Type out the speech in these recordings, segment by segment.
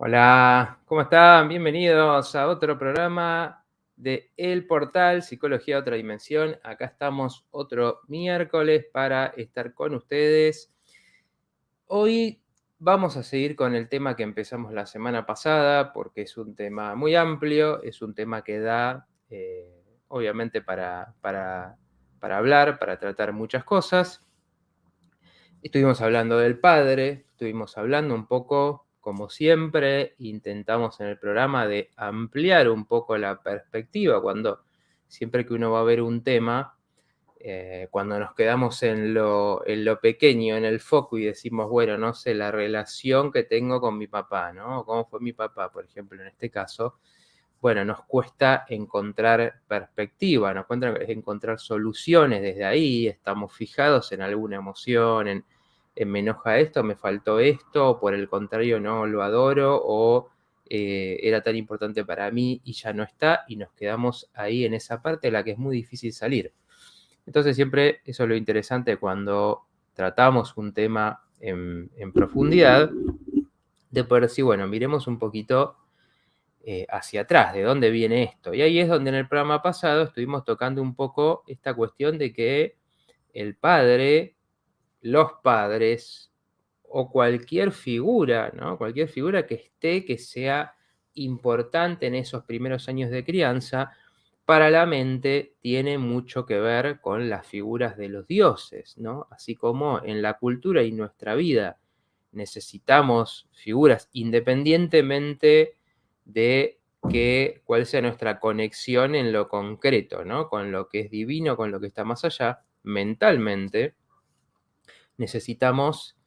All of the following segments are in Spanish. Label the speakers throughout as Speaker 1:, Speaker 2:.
Speaker 1: Hola, ¿cómo están? Bienvenidos a otro programa de El Portal Psicología Otra Dimensión. Acá estamos otro miércoles para estar con ustedes. Hoy vamos a seguir con el tema que empezamos la semana pasada porque es un tema muy amplio, es un tema que da, obviamente, para hablar, para tratar muchas cosas. Estuvimos hablando del padre, estuvimos hablando un poco, como siempre, intentamos en el programa de ampliar un poco la perspectiva siempre que uno va a ver un tema, cuando nos quedamos en lo pequeño, en el foco y decimos, bueno, no sé, la relación que tengo con mi papá, ¿no? ¿Cómo fue mi papá, por ejemplo, en este caso? Bueno, nos cuesta encontrar perspectiva, nos cuesta encontrar soluciones desde ahí, estamos fijados en alguna emoción, en me enoja esto, me faltó esto, o por el contrario no lo adoro, o era tan importante para mí y ya no está, y nos quedamos ahí en esa parte de la que es muy difícil salir. Entonces siempre eso es lo interesante cuando tratamos un tema en profundidad, de poder decir, bueno, miremos un poquito hacia atrás, de dónde viene esto. Y ahí es donde en el programa pasado estuvimos tocando un poco esta cuestión de que el padre, los padres o cualquier figura, ¿no? Cualquier figura que sea importante en esos primeros años de crianza, para la mente tiene mucho que ver con las figuras de los dioses, ¿no? Así como en la cultura y nuestra vida necesitamos figuras independientemente de cuál sea nuestra conexión en lo concreto, ¿no? Con lo que es divino, con lo que está más allá, mentalmente, necesitamos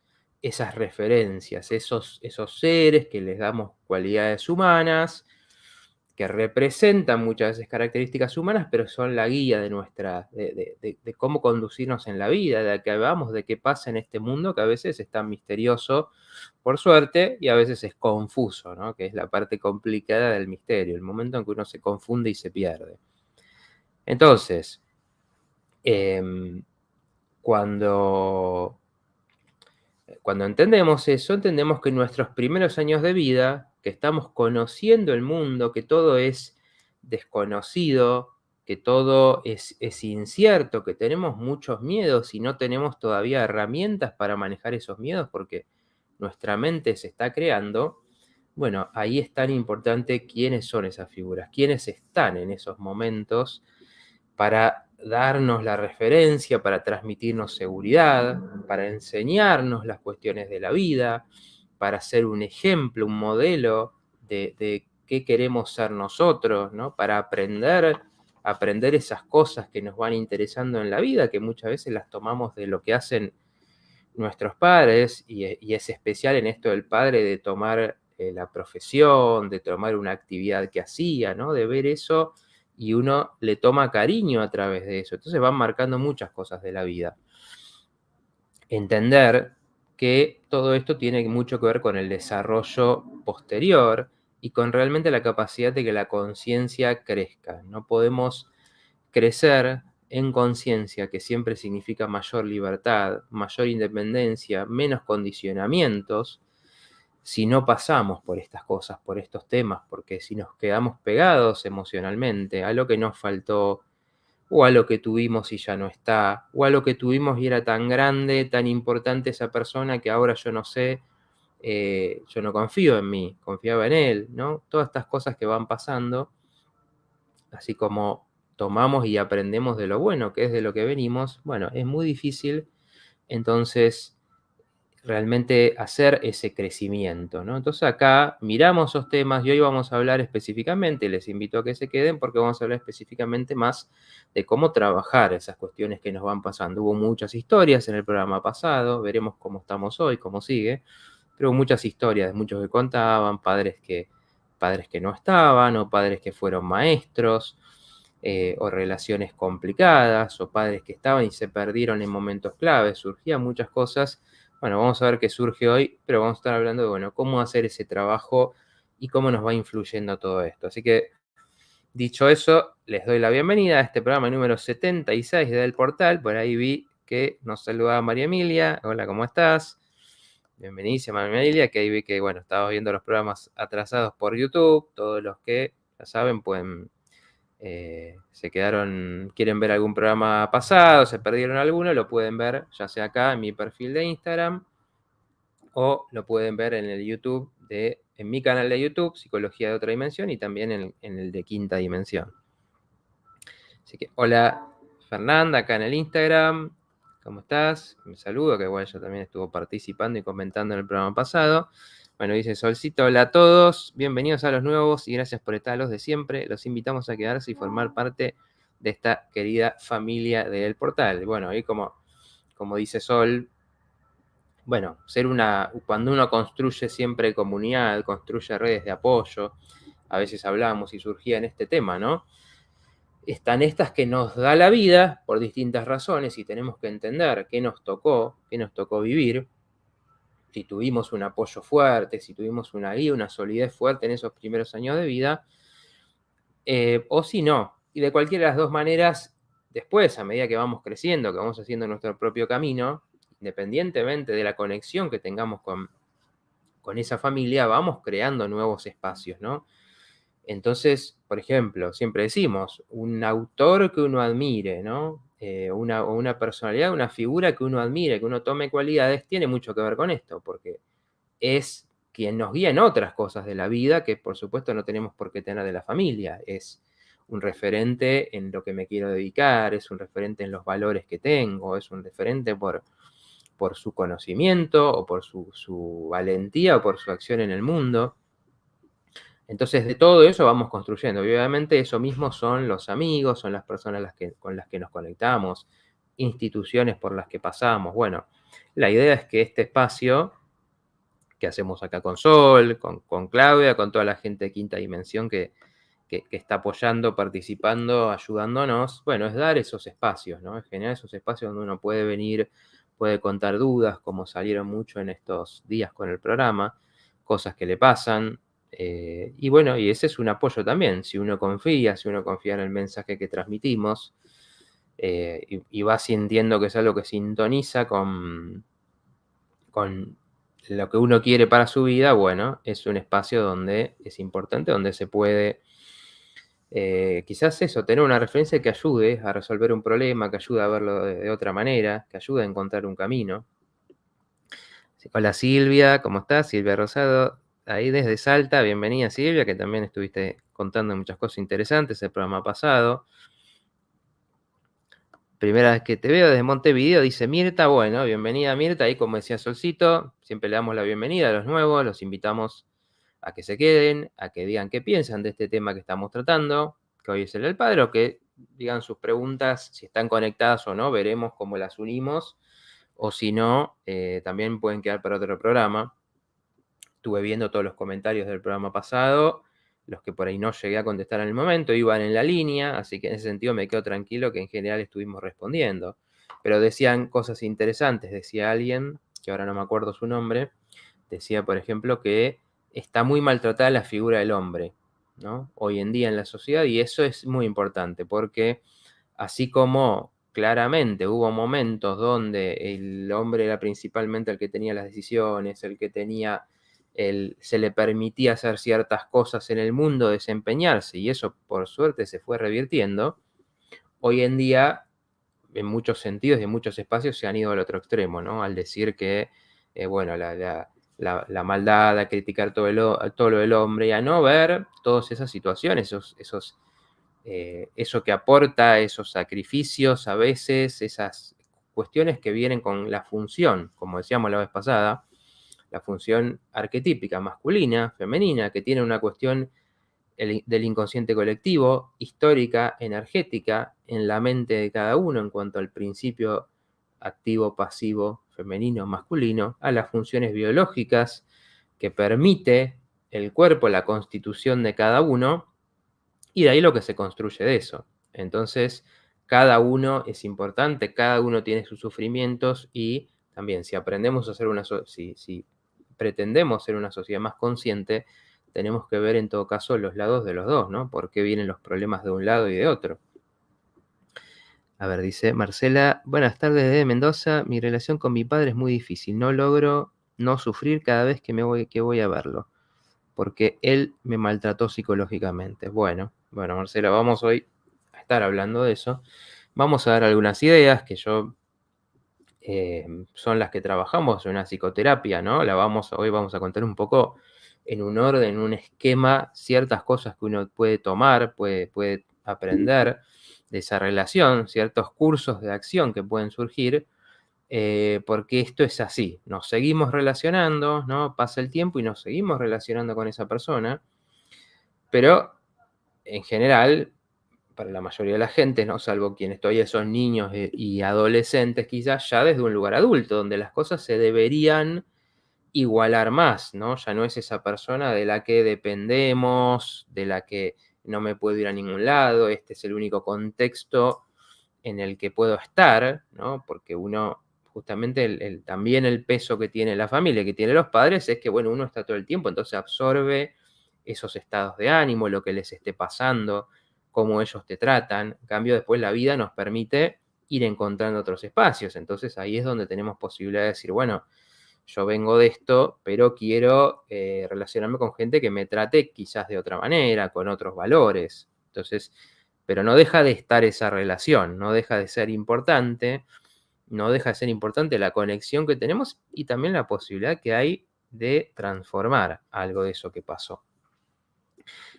Speaker 1: esas referencias, esos seres que les damos cualidades humanas, que representan muchas veces características humanas, pero son la guía de cómo conducirnos en la vida, de que vamos, de qué pasa en este mundo, que a veces es tan misterioso, por suerte, y a veces es confuso, ¿no? Que es la parte complicada del misterio, el momento en que uno se confunde y se pierde. Entonces, em, cuando Cuando entendemos eso, entendemos que en nuestros primeros años de vida, que estamos conociendo el mundo, que todo es desconocido, que todo es incierto, que tenemos muchos miedos y no tenemos todavía herramientas para manejar esos miedos porque nuestra mente se está creando, bueno, ahí es tan importante quiénes son esas figuras, quiénes están en esos momentos para darnos la referencia, para transmitirnos seguridad, para enseñarnos las cuestiones de la vida, para ser un ejemplo, un modelo de qué queremos ser nosotros, ¿no? Para aprender esas cosas que nos van interesando en la vida, que muchas veces las tomamos de lo que hacen nuestros padres, y es especial en esto del padre de tomar la profesión, de tomar una actividad que hacía, ¿no? De ver eso y uno le toma cariño a través de eso. Entonces van marcando muchas cosas de la vida. Entender que todo esto tiene mucho que ver con el desarrollo posterior y con realmente la capacidad de que la conciencia crezca. No podemos crecer en conciencia, que siempre significa mayor libertad, mayor independencia, menos condicionamientos, si no pasamos por estas cosas, por estos temas, porque si nos quedamos pegados emocionalmente a lo que nos faltó, o a lo que tuvimos y ya no está, o a lo que tuvimos y era tan grande, tan importante esa persona que ahora yo no sé, yo no confío en mí, confiaba en él, ¿no? Todas estas cosas que van pasando, así como tomamos y aprendemos de lo bueno, que es de lo que venimos, bueno, es muy difícil entonces realmente hacer ese crecimiento, ¿no? Entonces acá miramos esos temas y hoy vamos a hablar específicamente, les invito a que se queden porque vamos a hablar específicamente más de cómo trabajar esas cuestiones que nos van pasando. Hubo muchas historias en el programa pasado, veremos cómo estamos hoy, cómo sigue, pero hubo muchas historias de muchos que contaban, padres que no estaban, o padres que fueron maestros, o relaciones complicadas, o padres que estaban y se perdieron en momentos claves, surgían muchas cosas. Bueno, vamos a ver qué surge hoy, pero vamos a estar hablando de, bueno, cómo hacer ese trabajo y cómo nos va influyendo todo esto. Así que, dicho eso, les doy la bienvenida a este programa número 76 del portal. Por ahí vi que nos saludaba María Emilia. Hola, ¿cómo estás? Bienvenidísima, Amelia, que ahí vi que, bueno, estabas viendo los programas atrasados por YouTube. Todos los que, ya saben, pueden, se quedaron, quieren ver algún programa pasado, se perdieron alguno, lo pueden ver ya sea acá en mi perfil de Instagram o lo pueden ver en el YouTube, en mi canal de YouTube, Psicología de Otra Dimensión, y también en el de Quinta Dimensión. Así que, hola Fernanda, acá en el Instagram. ¿Cómo estás? Me saludo, que igual yo también estuvo participando y comentando en el programa pasado. Bueno, dice Solcito, hola a todos, bienvenidos a los nuevos y gracias por estar a los de siempre. Los invitamos a quedarse y formar parte de esta querida familia del portal. Bueno, ahí como dice Sol, bueno, cuando uno construye siempre comunidad, construye redes de apoyo, a veces hablamos y surgía en este tema, ¿no? Están estas que nos da la vida por distintas razones y tenemos que entender qué nos tocó vivir, si tuvimos un apoyo fuerte, si tuvimos una guía, una solidez fuerte en esos primeros años de vida, o si no. Y de cualquiera de las dos maneras, después, a medida que vamos creciendo, que vamos haciendo nuestro propio camino, independientemente de la conexión que tengamos con esa familia, vamos creando nuevos espacios, ¿no? Entonces, por ejemplo, siempre decimos, un autor que uno admire, ¿no? Una personalidad, una figura que uno admire, que uno tome cualidades, tiene mucho que ver con esto, porque es quien nos guía en otras cosas de la vida que por supuesto no tenemos por qué tener de la familia. Es un referente en lo que me quiero dedicar, es un referente en los valores que tengo, es un referente por su conocimiento o por su valentía o por su acción en el mundo. Entonces, de todo eso vamos construyendo. Y obviamente eso mismo son los amigos, son las personas con las que nos conectamos, instituciones por las que pasamos. Bueno, la idea es que este espacio que hacemos acá con Sol, con Claudia, con toda la gente de Quinta Dimensión que está apoyando, participando, ayudándonos, bueno, es dar esos espacios, ¿no? Es generar esos espacios donde uno puede venir, puede contar dudas, como salieron mucho en estos días con el programa, cosas que le pasan. Y bueno, y ese es un apoyo también, si uno confía en el mensaje que transmitimos, y va sintiendo que es algo que sintoniza con lo que uno quiere para su vida, bueno, es un espacio donde es importante, donde se puede, quizás eso, tener una referencia que ayude a resolver un problema, que ayude a verlo de otra manera, que ayude a encontrar un camino. Hola Silvia, ¿cómo estás? Silvia Rosado, ahí desde Salta, bienvenida Silvia, que también estuviste contando muchas cosas interesantes el programa pasado. Primera vez que te veo desde Montevideo, dice Mirta. Bueno, bienvenida Mirta. Ahí, como decía Solcito, siempre le damos la bienvenida a los nuevos, los invitamos a que se queden, a que digan qué piensan de este tema que estamos tratando, que hoy es el del padre, o que digan sus preguntas, si están conectadas o no, veremos cómo las unimos, o si no, también pueden quedar para otro programa. Estuve viendo todos los comentarios del programa pasado, los que por ahí no llegué a contestar en el momento, iban en la línea, así que en ese sentido me quedo tranquilo que en general estuvimos respondiendo. Pero decían cosas interesantes, decía alguien, que ahora no me acuerdo su nombre, decía, por ejemplo, que está muy maltratada la figura del hombre, ¿no? Hoy en día en la sociedad, y eso es muy importante, porque así como claramente hubo momentos donde el hombre era principalmente el que tenía las decisiones, el que tenía se le permitía hacer ciertas cosas en el mundo, desempeñarse, y eso por suerte se fue revirtiendo. Hoy en día, en muchos sentidos y en muchos espacios se han ido al otro extremo, ¿no? Al decir que, bueno, la maldad, a criticar todo lo del hombre y a no ver todas esas situaciones, eso que aporta, esos sacrificios a veces, esas cuestiones que vienen con la función, como decíamos la vez pasada, la función arquetípica, masculina, femenina, que tiene una cuestión del inconsciente colectivo, histórica, energética, en la mente de cada uno en cuanto al principio activo, pasivo, femenino, masculino, a las funciones biológicas que permite el cuerpo, la constitución de cada uno, y de ahí lo que se construye de eso. Entonces, cada uno es importante, cada uno tiene sus sufrimientos, y también si aprendemos a ser si pretendemos ser una sociedad más consciente, tenemos que ver en todo caso los lados de los dos, ¿no? ¿Por qué vienen los problemas de un lado y de otro? A ver, dice Marcela, buenas tardes desde Mendoza, mi relación con mi padre es muy difícil, no logro no sufrir cada vez que voy a verlo, porque él me maltrató psicológicamente. Bueno, Marcela, vamos hoy a estar hablando de eso. Vamos a dar algunas ideas que son las que trabajamos en una psicoterapia, ¿no? Hoy vamos a contar un poco en un orden, en un esquema, ciertas cosas que uno puede tomar, puede aprender de esa relación, ciertos cursos de acción que pueden surgir, porque esto es así, nos seguimos relacionando, ¿no? Pasa el tiempo y nos seguimos relacionando con esa persona, pero en general, para la mayoría de la gente, ¿no? Salvo quienes todavía son niños y adolescentes, quizás ya desde un lugar adulto, donde las cosas se deberían igualar más, ¿no? Ya no es esa persona de la que dependemos, de la que no me puedo ir a ningún lado, este es el único contexto en el que puedo estar, ¿no? Porque uno, justamente también el peso que tiene la familia, que tiene los padres, es que, bueno, uno está todo el tiempo, entonces absorbe esos estados de ánimo, lo que les esté pasando, cómo ellos te tratan. En cambio, después la vida nos permite ir encontrando otros espacios. Entonces ahí es donde tenemos posibilidad de decir, bueno, yo vengo de esto, pero quiero relacionarme con gente que me trate quizás de otra manera, con otros valores. Entonces, pero no deja de estar esa relación, no deja de ser importante, no deja de ser importante la conexión que tenemos y también la posibilidad que hay de transformar algo de eso que pasó.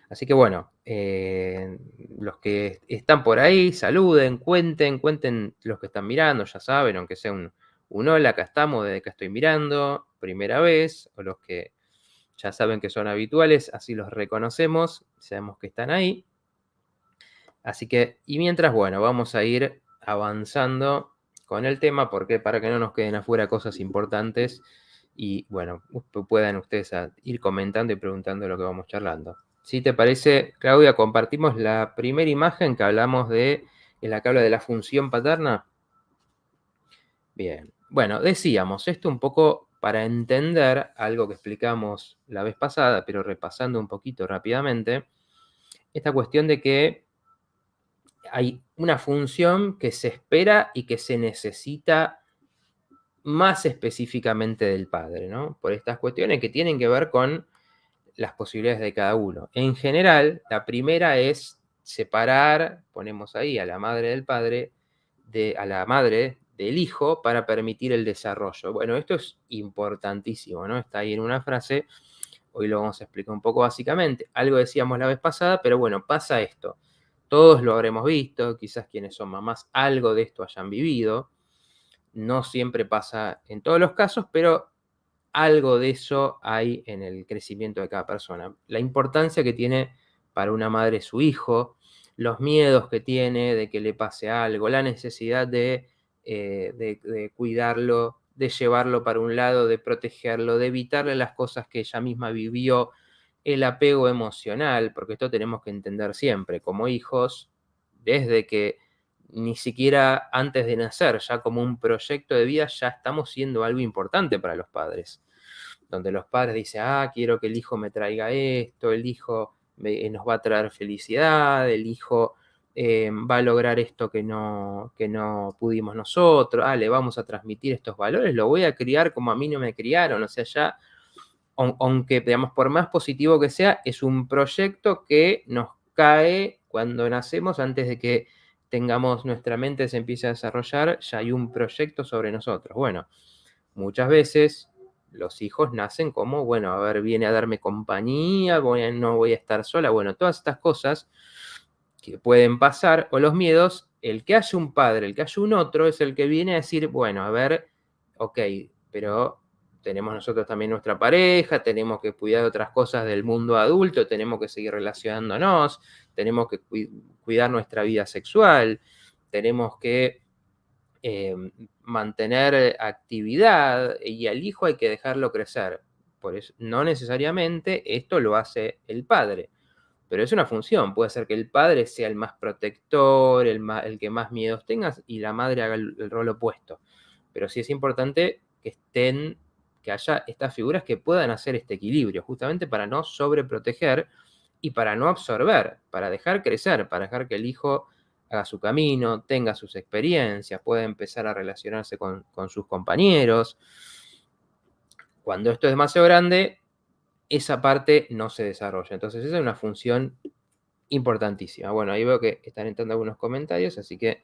Speaker 1: Así que bueno, los que están por ahí, saluden, cuenten los que están mirando, ya saben, aunque sea un hola, acá estamos, desde que estoy mirando, primera vez, o los que ya saben que son habituales, así los reconocemos, sabemos que están ahí. Así que, y mientras, bueno, vamos a ir avanzando con el tema, porque para que no nos queden afuera cosas importantes y, bueno, puedan ustedes ir comentando y preguntando lo que vamos charlando. Si te parece, Claudia, compartimos la primera imagen que hablamos en la que habla de la función paterna. Bien, bueno, decíamos, esto un poco para entender algo que explicamos la vez pasada, pero repasando un poquito rápidamente, esta cuestión de que hay una función que se espera y que se necesita más específicamente del padre, ¿no? Por estas cuestiones que tienen que ver con las posibilidades de cada uno. En general, la primera es separar, ponemos ahí a la madre del padre, a la madre del hijo para permitir el desarrollo. Bueno, esto es importantísimo, ¿no? Está ahí en una frase, hoy lo vamos a explicar un poco básicamente. Algo decíamos la vez pasada, pero bueno, pasa esto. Todos lo habremos visto, quizás quienes son mamás algo de esto hayan vivido. No siempre pasa en todos los casos, pero algo de eso hay en el crecimiento de cada persona. La importancia que tiene para una madre su hijo, los miedos que tiene de que le pase algo, la necesidad de cuidarlo, de llevarlo para un lado, de protegerlo, de evitarle las cosas que ella misma vivió, el apego emocional, porque esto tenemos que entender siempre, como hijos, desde que ni siquiera antes de nacer, ya como un proyecto de vida, ya estamos siendo algo importante para los padres. Donde los padres dicen, quiero que el hijo me traiga esto, el hijo nos va a traer felicidad, el hijo va a lograr esto que no pudimos nosotros, le vamos a transmitir estos valores, lo voy a criar como a mí no me criaron, o sea, ya, aunque, digamos, por más positivo que sea, es un proyecto que nos cae cuando nacemos antes de que tengamos nuestra mente se empiece a desarrollar, ya hay un proyecto sobre nosotros. Bueno, muchas veces los hijos nacen como, bueno, a ver, viene a darme compañía, no voy a estar sola, bueno, todas estas cosas que pueden pasar, o los miedos, el que haya un padre, el que haya un otro, es el que viene a decir, bueno, a ver, ok, pero tenemos nosotros también nuestra pareja, tenemos que cuidar otras cosas del mundo adulto, tenemos que seguir relacionándonos, tenemos que cuidar nuestra vida sexual, tenemos que mantener actividad y al hijo hay que dejarlo crecer. Por eso, no necesariamente esto lo hace el padre, pero es una función. Puede ser que el padre sea el más protector, el que más miedos tenga y la madre haga el rol opuesto. Pero sí es importante que haya estas figuras que puedan hacer este equilibrio, justamente para no sobreproteger y para no absorber, para dejar crecer, para dejar que el hijo haga su camino, tenga sus experiencias, pueda empezar a relacionarse con sus compañeros. Cuando esto es demasiado grande, esa parte no se desarrolla. Entonces, esa es una función importantísima. Bueno, ahí veo que están entrando algunos comentarios, así que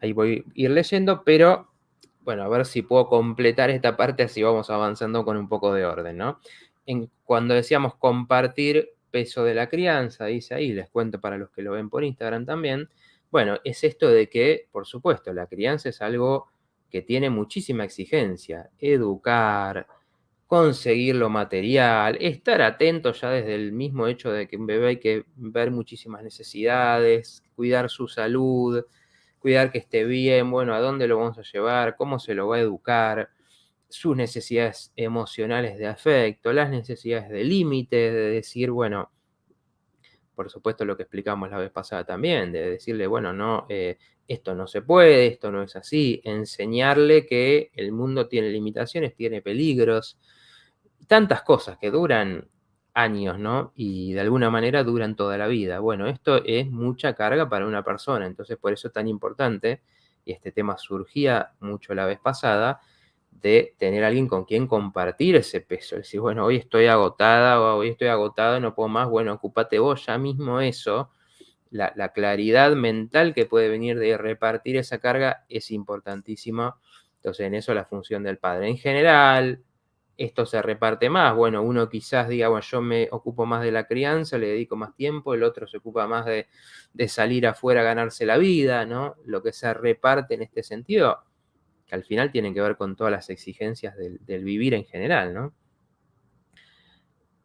Speaker 1: ahí voy a ir leyendo, pero bueno, a ver si puedo completar esta parte, así vamos avanzando con un poco de orden, ¿no? Cuando decíamos compartir peso de la crianza, dice ahí, les cuento para los que lo ven por Instagram también, bueno, es esto de que, por supuesto, la crianza es algo que tiene muchísima exigencia, educar, conseguir lo material, estar atento ya desde el mismo hecho de que un bebé hay que ver muchísimas necesidades, cuidar su salud, cuidar que esté bien, bueno, a dónde lo vamos a llevar, cómo se lo va a educar, sus necesidades emocionales de afecto, las necesidades de límites, de decir, bueno, por supuesto lo que explicamos la vez pasada también, de decirle, bueno, no, esto no se puede, esto no es así, enseñarle que el mundo tiene limitaciones, tiene peligros, tantas cosas que duran años, ¿no? Y de alguna manera duran toda la vida. Bueno, esto es mucha carga para una persona, entonces por eso es tan importante, y este tema surgía mucho la vez pasada, de tener alguien con quien compartir ese peso. Decir, bueno, hoy estoy agotada o hoy estoy agotado, no puedo más, bueno, ocúpate vos ya mismo eso. La claridad mental que puede venir de repartir esa carga es importantísima. Entonces, en eso la función del padre. En general, esto se reparte más. Bueno, uno quizás diga, bueno, yo me ocupo más de la crianza, le dedico más tiempo, el otro se ocupa más de salir afuera a ganarse la vida, ¿no? Lo que se reparte en este sentido, que al final tiene que ver con todas las exigencias del vivir en general, ¿no?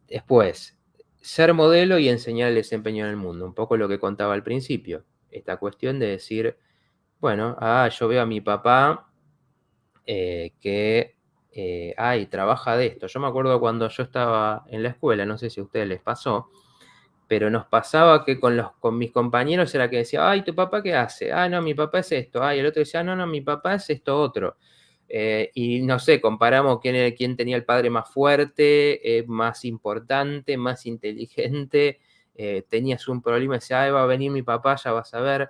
Speaker 1: Después, ser modelo y enseñar el desempeño en el mundo, un poco lo que contaba al principio. Esta cuestión de decir, bueno, yo veo a mi papá que trabaja de esto. Yo me acuerdo cuando yo estaba en la escuela, no sé si a ustedes les pasó, pero nos pasaba que con mis compañeros era que decía, ay, ¿tu papá qué hace? Ah, no, mi papá es esto. Ay, el otro decía, no, no, mi papá es esto otro. Y no sé, comparamos quién tenía el padre más fuerte, más importante, más inteligente. Tenías un problema y decía, ay, va a venir mi papá, ya vas a ver.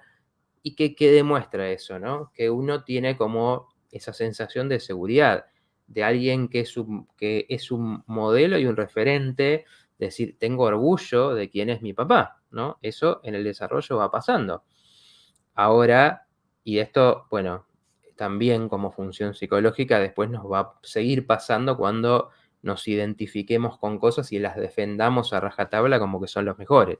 Speaker 1: ¿Y qué demuestra eso, no? Que uno tiene como esa sensación de seguridad, de alguien que es un modelo y un referente, decir, tengo orgullo de quién es mi papá, ¿no? Eso en el desarrollo va pasando. Ahora, y esto, bueno, también como función psicológica, después nos va a seguir pasando cuando nos identifiquemos con cosas y las defendamos a rajatabla como que son los mejores.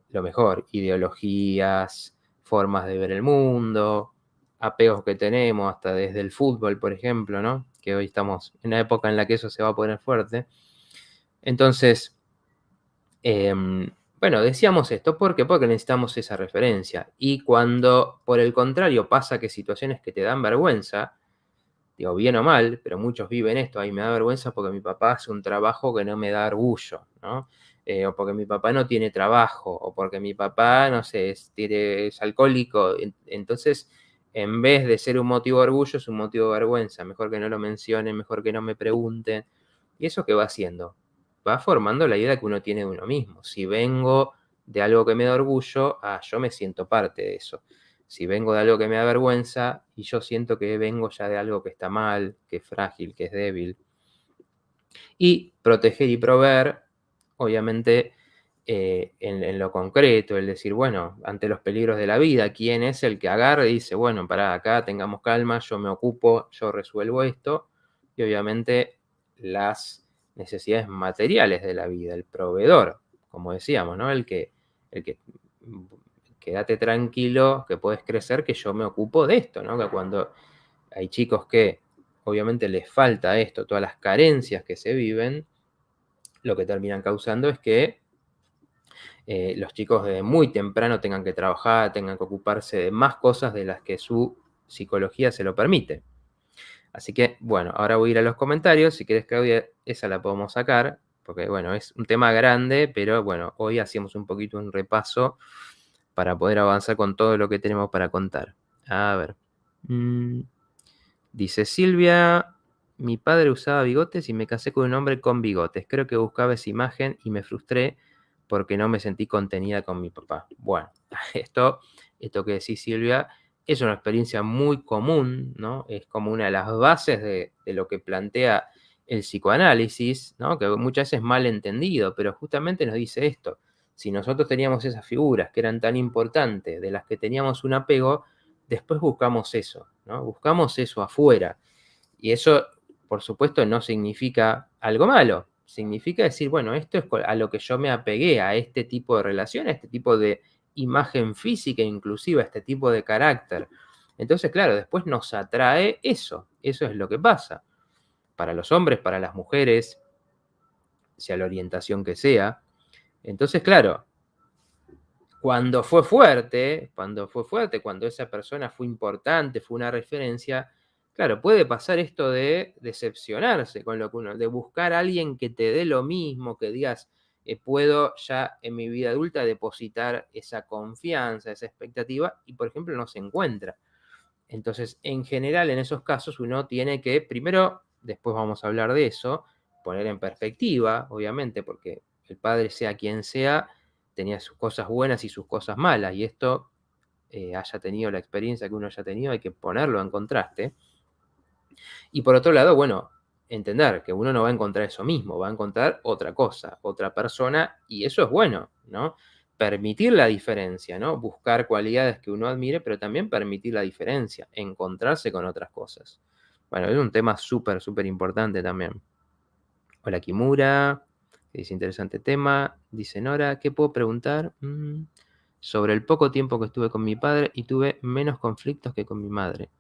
Speaker 1: Lo mejor, ideologías, formas de ver el mundo, apegos que tenemos, hasta desde el fútbol, por ejemplo, ¿no? Que hoy estamos en una época en la que eso se va a poner fuerte. Entonces, bueno, decíamos esto, ¿por qué? Porque necesitamos esa referencia. Y cuando, por el contrario, pasa que situaciones que te dan vergüenza, digo, bien o mal, pero muchos viven esto, ahí me da vergüenza porque mi papá hace un trabajo que no me da orgullo, ¿no? O porque mi papá no tiene trabajo, o porque mi papá, no sé, es alcohólico. Entonces, en vez de ser un motivo de orgullo, es un motivo de vergüenza. Mejor que no lo mencionen, mejor que no me pregunten. ¿Y eso qué va haciendo? Va formando la idea que uno tiene de uno mismo. Si vengo de algo que me da orgullo, yo me siento parte de eso. Si vengo de algo que me da vergüenza y yo siento que vengo ya de algo que está mal, que es frágil, que es débil. Y proteger y proveer, obviamente, en lo concreto, el decir, bueno, ante los peligros de la vida, ¿quién es el que agarra y dice, bueno, para acá tengamos calma, yo me ocupo, yo resuelvo esto? Y obviamente las necesidades materiales de la vida, el proveedor, como decíamos, ¿no? El que quédate tranquilo, que puedes crecer, que yo me ocupo de esto, ¿no? Que cuando hay chicos que obviamente les falta esto, todas las carencias que se viven, lo que terminan causando es que los chicos desde muy temprano tengan que trabajar, tengan que ocuparse de más cosas de las que su psicología se lo permite. Así que, bueno, ahora voy a ir a los comentarios. Si quieres, Claudia, esa la podemos sacar, porque, bueno, es un tema grande, pero, bueno, hoy hacemos un poquito un repaso para poder avanzar con todo lo que tenemos para contar. A ver. Dice Silvia, mi padre usaba bigotes y me casé con un hombre con bigotes. Creo que buscaba esa imagen y me frustré porque no me sentí contenida con mi papá. Bueno, esto que decís, Silvia, es una experiencia muy común, ¿no? Es como una de las bases de lo que plantea el psicoanálisis, ¿no? Que muchas veces es mal entendido, pero justamente nos dice esto. Si nosotros teníamos esas figuras que eran tan importantes, de las que teníamos un apego, después buscamos eso, ¿no? Buscamos eso afuera. Y eso, por supuesto, no significa algo malo. Significa decir, bueno, esto es a lo que yo me apegué, a este tipo de relación, a este tipo de imagen física, inclusive a este tipo de carácter. Entonces, claro, después nos atrae eso. Eso es lo que pasa. Para los hombres, para las mujeres, sea la orientación que sea. Entonces, claro, cuando esa persona fue importante, fue una referencia, claro, puede pasar esto de decepcionarse con lo que uno, de buscar a alguien que te dé lo mismo, que digas, puedo ya en mi vida adulta depositar esa confianza, esa expectativa, y por ejemplo no se encuentra. Entonces, en general, en esos casos uno tiene que, primero, después vamos a hablar de eso, poner en perspectiva, obviamente, porque el padre, sea quien sea, tenía sus cosas buenas y sus cosas malas, y esto, haya tenido la experiencia que uno haya tenido, hay que ponerlo en contraste. Y por otro lado, bueno, entender que uno no va a encontrar eso mismo, va a encontrar otra cosa, otra persona, y eso es bueno, ¿no? Permitir la diferencia, ¿no? Buscar cualidades que uno admire, pero también permitir la diferencia, encontrarse con otras cosas. Bueno, es un tema súper, súper importante también. Hola Kimura, dice interesante tema. Dice Nora, ¿qué puedo preguntar? Sobre el poco tiempo que estuve con mi padre y tuve menos conflictos que con mi madre.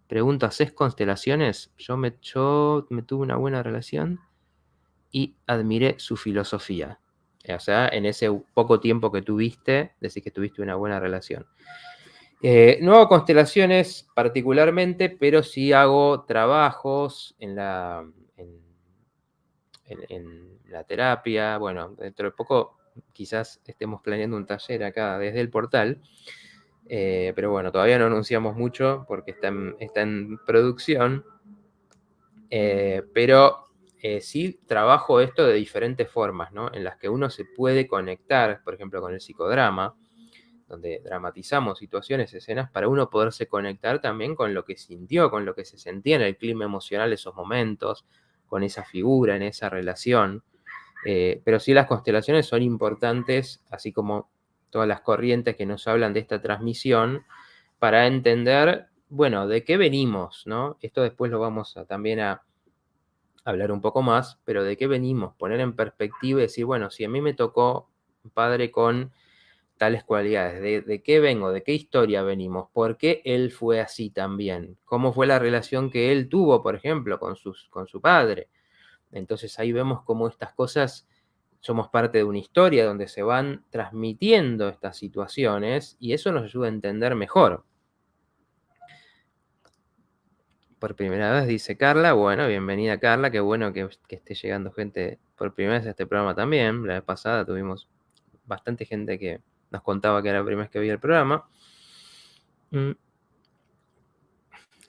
Speaker 1: Pregunto, ¿haces constelaciones? Yo me tuve una buena relación y admiré su filosofía. O sea, en ese poco tiempo que tuviste, decís que tuviste una buena relación. No hago constelaciones particularmente, pero sí hago trabajos en la terapia. Bueno, dentro de poco quizás estemos planeando un taller acá desde el portal. Pero bueno, todavía no anunciamos mucho porque está en producción. Pero sí trabajo esto de diferentes formas, ¿no? En las que uno se puede conectar, por ejemplo, con el psicodrama, donde dramatizamos situaciones, escenas, para uno poderse conectar también con lo que sintió, con lo que se sentía en el clima emocional de esos momentos, con esa figura, en esa relación. Pero sí las constelaciones son importantes, así como todas las corrientes que nos hablan de esta transmisión, para entender, bueno, de qué venimos, ¿no? Esto después lo vamos también a hablar un poco más, pero de qué venimos, poner en perspectiva y decir, bueno, si a mí me tocó un padre con tales cualidades, de qué vengo, de qué historia venimos, por qué él fue así también, cómo fue la relación que él tuvo, por ejemplo, con su padre. Entonces ahí vemos cómo estas cosas, somos parte de una historia donde se van transmitiendo estas situaciones y eso nos ayuda a entender mejor. Por primera vez, dice Carla. Bueno, bienvenida Carla, qué bueno que esté llegando gente por primera vez a este programa también. La vez pasada tuvimos bastante gente que nos contaba que era la primera vez que veía el programa.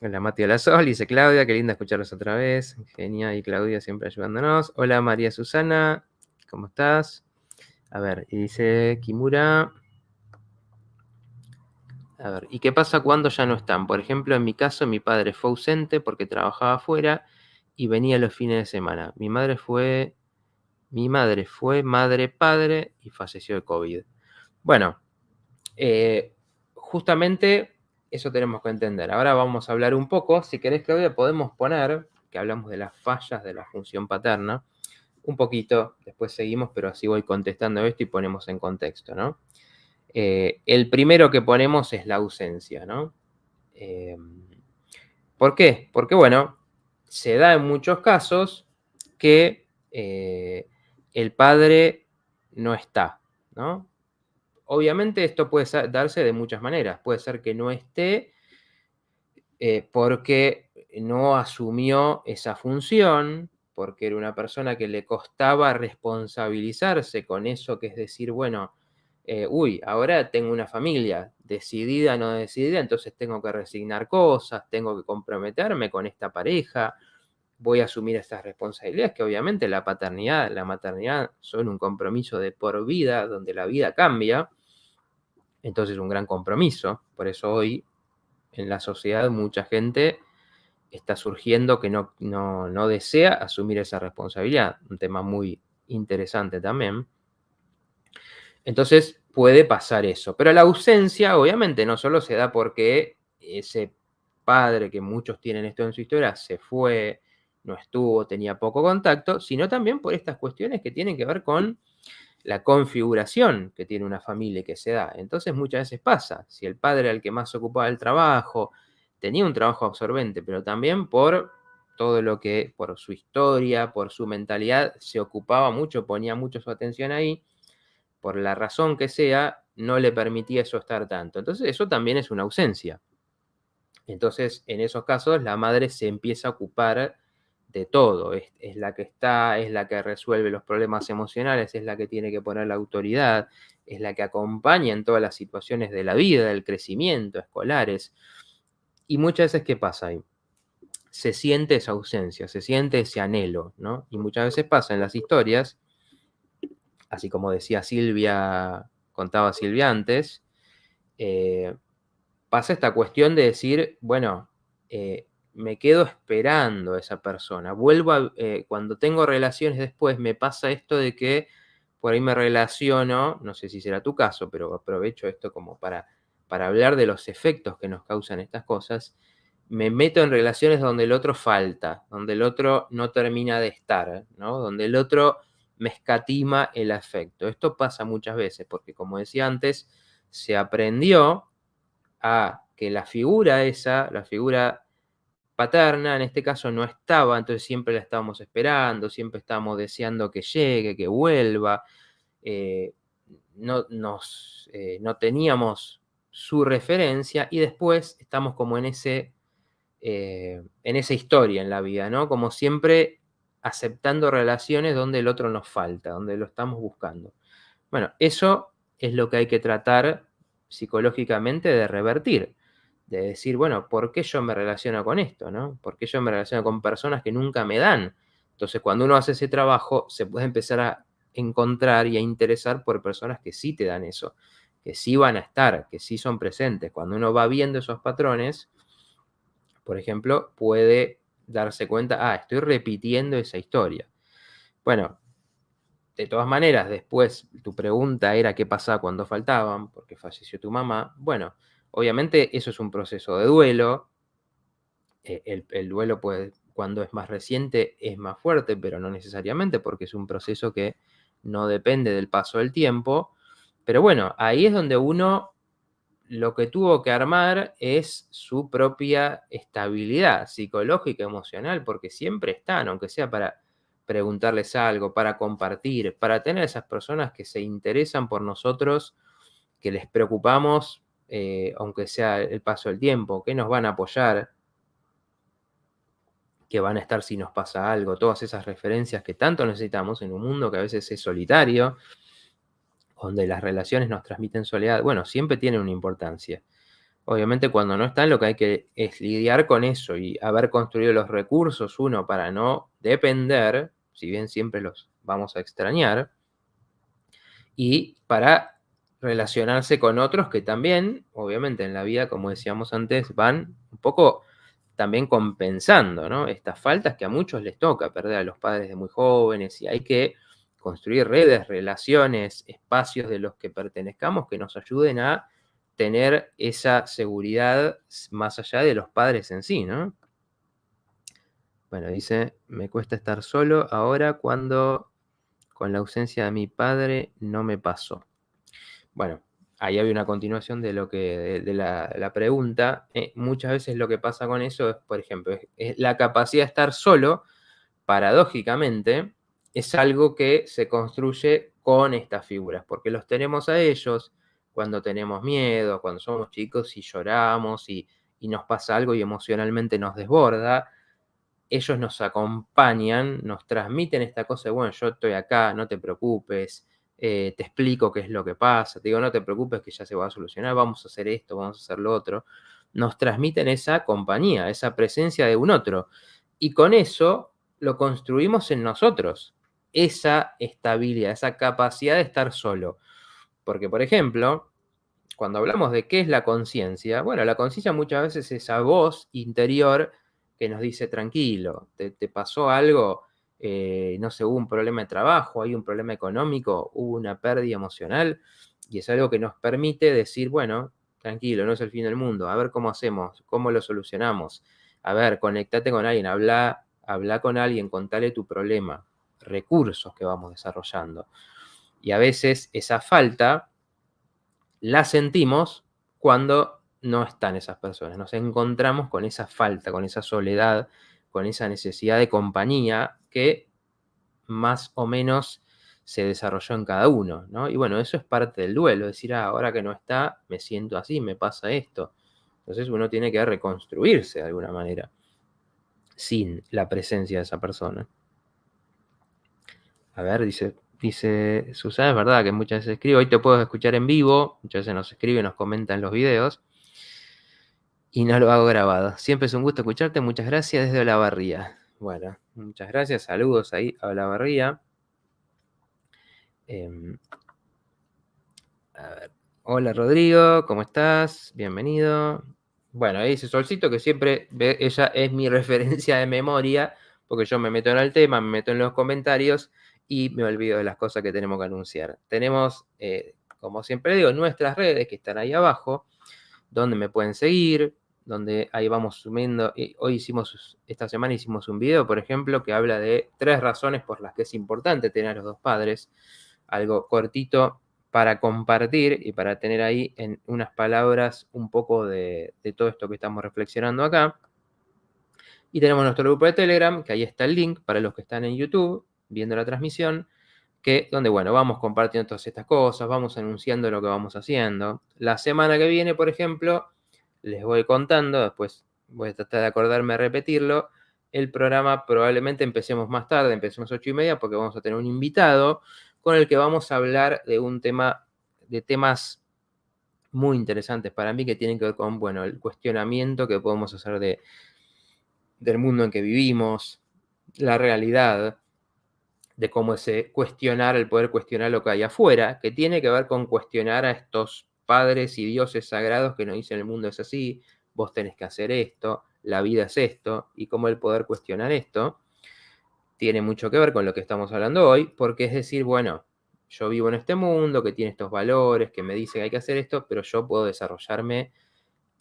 Speaker 1: Hola Mati Hola Sol, dice Claudia, qué linda escucharlos otra vez. Genia y Claudia siempre ayudándonos. Hola María Susana, ¿cómo estás? A ver, y dice Kimura. A ver, ¿y qué pasa cuando ya no están? Por ejemplo, en mi caso, mi padre fue ausente porque trabajaba afuera y venía los fines de semana. Mi madre fue madre, padre y falleció de COVID. Bueno, justamente eso tenemos que entender. Ahora vamos a hablar un poco, si querés Claudia, podemos poner, que hablamos de las fallas de la función paterna, un poquito, después seguimos, pero así voy contestando esto y ponemos en contexto, ¿no? El primero que ponemos es la ausencia, ¿no? ¿Por qué? Porque, bueno, se da en muchos casos que el padre no está, ¿no? Obviamente esto puede darse de muchas maneras. Puede ser que no esté porque no asumió esa función, porque era una persona que le costaba responsabilizarse con eso, que es decir, bueno, ahora tengo una familia, decidida o no decidida, entonces tengo que resignar cosas, tengo que comprometerme con esta pareja, voy a asumir estas responsabilidades, que obviamente la paternidad, la maternidad son un compromiso de por vida, donde la vida cambia, entonces un gran compromiso. Por eso hoy en la sociedad mucha gente está surgiendo que no desea asumir esa responsabilidad. Un tema muy interesante también. Entonces puede pasar eso. Pero la ausencia, obviamente, no solo se da porque ese padre, que muchos tienen esto en su historia, se fue, no estuvo, tenía poco contacto, sino también por estas cuestiones que tienen que ver con la configuración que tiene una familia y que se da. Entonces muchas veces pasa, si el padre era el que más se ocupaba del trabajo, tenía un trabajo absorbente, pero también por todo lo que, por su historia, por su mentalidad, se ocupaba mucho, ponía mucho su atención ahí, por la razón que sea, no le permitía eso estar tanto. Entonces eso también es una ausencia. Entonces, en esos casos, la madre se empieza a ocupar de todo. Es la que está, es la que resuelve los problemas emocionales, es la que tiene que poner la autoridad, es la que acompaña en todas las situaciones de la vida, del crecimiento, escolares. Y muchas veces, ¿qué pasa ahí? Se siente esa ausencia, se siente ese anhelo, ¿no? Y muchas veces pasa en las historias, así como decía Silvia, contaba Silvia antes, eh, pasa esta cuestión de decir, bueno, me quedo esperando a esa persona. Vuelvo cuando tengo relaciones después, me pasa esto de que por ahí me relaciono, no sé si será tu caso, pero aprovecho esto como para hablar de los efectos que nos causan estas cosas. Me meto en relaciones donde el otro falta, donde el otro no termina de estar, ¿no? Donde el otro me escatima el afecto. Esto pasa muchas veces, porque como decía antes, se aprendió a que la figura esa, la figura paterna, en este caso no estaba, entonces siempre la estábamos esperando, siempre estábamos deseando que llegue, que vuelva, eh, no teníamos su referencia y después estamos como en esa historia en la vida, ¿no? Como siempre aceptando relaciones donde el otro nos falta, donde lo estamos buscando. Bueno, eso es lo que hay que tratar psicológicamente de revertir, de decir, bueno, ¿por qué yo me relaciono con esto, no? ¿Por qué yo me relaciono con personas que nunca me dan? Entonces, cuando uno hace ese trabajo, se puede empezar a encontrar y a interesar por personas que sí te dan eso, que sí van a estar, que sí son presentes. Cuando uno va viendo esos patrones, por ejemplo, puede darse cuenta, estoy repitiendo esa historia. Bueno, de todas maneras, después tu pregunta era qué pasaba cuando faltaban, porque falleció tu mamá. Bueno, obviamente eso es un proceso de duelo. El duelo puede, cuando es más reciente, es más fuerte, pero no necesariamente, porque es un proceso que no depende del paso del tiempo. Pero bueno, ahí es donde uno lo que tuvo que armar es su propia estabilidad psicológica, emocional, porque siempre están, aunque sea para preguntarles algo, para compartir, para tener esas personas que se interesan por nosotros, que les preocupamos, aunque sea el paso del tiempo, que nos van a apoyar, que van a estar si nos pasa algo, todas esas referencias que tanto necesitamos en un mundo que a veces es solitario, donde las relaciones nos transmiten soledad. Bueno, siempre tienen una importancia. Obviamente cuando no están, lo que hay que es lidiar con eso y haber construido los recursos, uno, para no depender, si bien siempre los vamos a extrañar, y para relacionarse con otros que también, obviamente en la vida, como decíamos antes, van un poco también compensando, ¿no? Estas faltas que a muchos les toca perder a los padres de muy jóvenes y hay que construir redes, relaciones, espacios de los que pertenezcamos que nos ayuden a tener esa seguridad más allá de los padres en sí, ¿no? Bueno, dice, me cuesta estar solo ahora cuando con la ausencia de mi padre no me pasó. Bueno, ahí había una continuación de lo que de la pregunta. Muchas veces lo que pasa con eso es, por ejemplo, es la capacidad de estar solo, paradójicamente, es algo que se construye con estas figuras, porque los tenemos a ellos cuando tenemos miedo, cuando somos chicos y lloramos y nos pasa algo y emocionalmente nos desborda. Ellos nos acompañan, nos transmiten esta cosa de, bueno, yo estoy acá, no te preocupes, te explico qué es lo que pasa, te digo, no te preocupes que ya se va a solucionar, vamos a hacer esto, vamos a hacer lo otro. Nos transmiten esa compañía, esa presencia de un otro. Y con eso lo construimos en nosotros, esa estabilidad, esa capacidad de estar solo. Porque, por ejemplo, cuando hablamos de qué es la conciencia, bueno, la conciencia muchas veces es esa voz interior que nos dice, tranquilo, te pasó algo, no sé, hubo un problema de trabajo, hay un problema económico, hubo una pérdida emocional, y es algo que nos permite decir, bueno, tranquilo, no es el fin del mundo, a ver cómo hacemos, cómo lo solucionamos, a ver, conectate con alguien, habla con alguien, contale tu problema, recursos que vamos desarrollando. Y a veces esa falta la sentimos cuando no están esas personas. Nos encontramos con esa falta, con esa soledad, con esa necesidad de compañía que más o menos se desarrolló en cada uno, ¿no? Y bueno, eso es parte del duelo, decir, ahora que no está, me siento así, me pasa esto. Entonces uno tiene que reconstruirse de alguna manera, sin la presencia de esa persona. A ver, dice Susana, es verdad que muchas veces escribo, hoy te puedo escuchar en vivo, muchas veces nos escribe, nos comenta en los videos, y no lo hago grabado. Siempre es un gusto escucharte, muchas gracias desde Olavarría. Bueno, muchas gracias, saludos ahí a Olavarría. A ver. Hola Rodrigo, ¿cómo estás? Bienvenido. Bueno, ahí dice Solcito que siempre ella es mi referencia de memoria, porque yo me meto en el tema, me meto en los comentarios y me olvido de las cosas que tenemos que anunciar. Tenemos, como siempre digo, nuestras redes que están ahí abajo, donde me pueden seguir, donde ahí vamos subiendo. Hoy esta semana hicimos un video, por ejemplo, que habla de 3 razones por las que es importante tener a los 2 padres. Algo cortito para compartir y para tener ahí en unas palabras un poco de todo esto que estamos reflexionando acá. Y tenemos nuestro grupo de Telegram, que ahí está el link para los que están en YouTube viendo la transmisión, donde, bueno, vamos compartiendo todas estas cosas, vamos anunciando lo que vamos haciendo. La semana que viene, por ejemplo, les voy contando, después voy a tratar de acordarme de repetirlo, el programa probablemente empecemos más tarde, empecemos 8:30, porque vamos a tener un invitado con el que vamos a hablar de temas muy interesantes para mí que tienen que ver con, bueno, el cuestionamiento que podemos hacer del mundo en que vivimos, la realidad, de cómo ese cuestionar, el poder cuestionar lo que hay afuera, que tiene que ver con cuestionar a estos padres y dioses sagrados que nos dicen el mundo es así, vos tenés que hacer esto, la vida es esto, y cómo el poder cuestionar esto tiene mucho que ver con lo que estamos hablando hoy, porque es decir, bueno, yo vivo en este mundo que tiene estos valores, que me dice que hay que hacer esto, pero yo puedo desarrollarme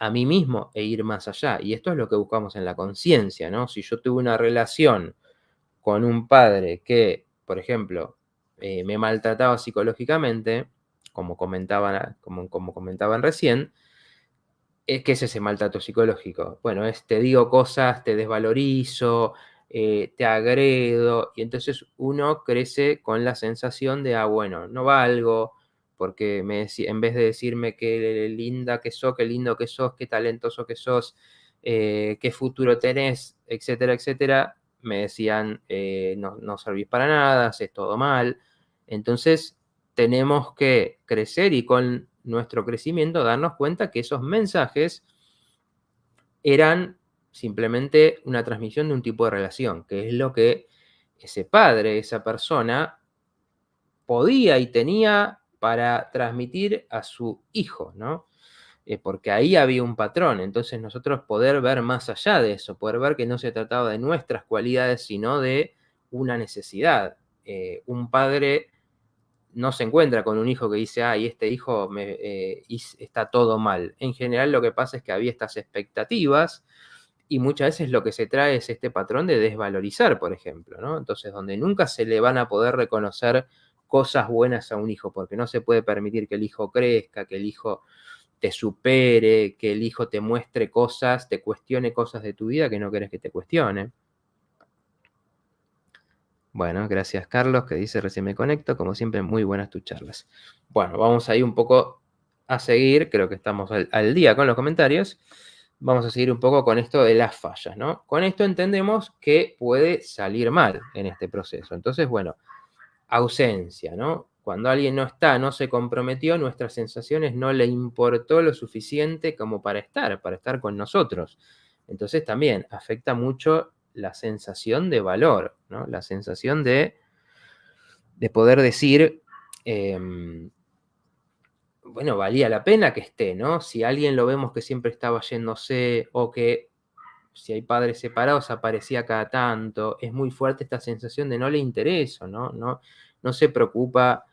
Speaker 1: a mí mismo e ir más allá. Y esto es lo que buscamos en la conciencia, ¿no? Si yo tuve una relación con un padre que, por ejemplo, me maltrataba psicológicamente, como comentaban recién, ¿qué es ese maltrato psicológico? Bueno, te digo cosas, te desvalorizo, te agredo, y entonces uno crece con la sensación de, bueno, no valgo, porque en vez de decirme qué linda que sos, qué lindo que sos, qué talentoso que sos, qué futuro tenés, etcétera, etcétera, me decían, no servís para nada, haces todo mal. Entonces, tenemos que crecer y con nuestro crecimiento darnos cuenta que esos mensajes eran simplemente una transmisión de un tipo de relación, que es lo que ese padre, esa persona, podía y tenía para transmitir a su hijo, ¿no? Porque ahí había un patrón, entonces nosotros poder ver más allá de eso, poder ver que no se trataba de nuestras cualidades, sino de una necesidad. Un padre no se encuentra con un hijo que dice, este hijo está todo mal. En general lo que pasa es que había estas expectativas y muchas veces lo que se trae es este patrón de desvalorizar, por ejemplo, ¿no? Entonces, donde nunca se le van a poder reconocer cosas buenas a un hijo, porque no se puede permitir que el hijo crezca, que el hijo te supere, que el hijo te muestre cosas, te cuestione cosas de tu vida que no querés que te cuestione. Bueno, gracias Carlos, que dice recién me conecto, como siempre muy buenas tus charlas. Bueno, vamos ahí un poco a seguir, creo que estamos al día con los comentarios, vamos a seguir un poco con esto de las fallas, ¿no? Con esto entendemos que puede salir mal en este proceso. Entonces, bueno, ausencia, ¿no? Cuando alguien no está, no se comprometió, nuestras sensaciones no le importó lo suficiente como para estar con nosotros. Entonces también afecta mucho la sensación de valor, ¿no? La sensación de poder decir, bueno, valía la pena que esté, ¿no? Si alguien lo vemos que siempre estaba yéndose o que si hay padres separados, aparecía cada tanto. Es muy fuerte esta sensación de no le intereso, ¿no? No se preocupa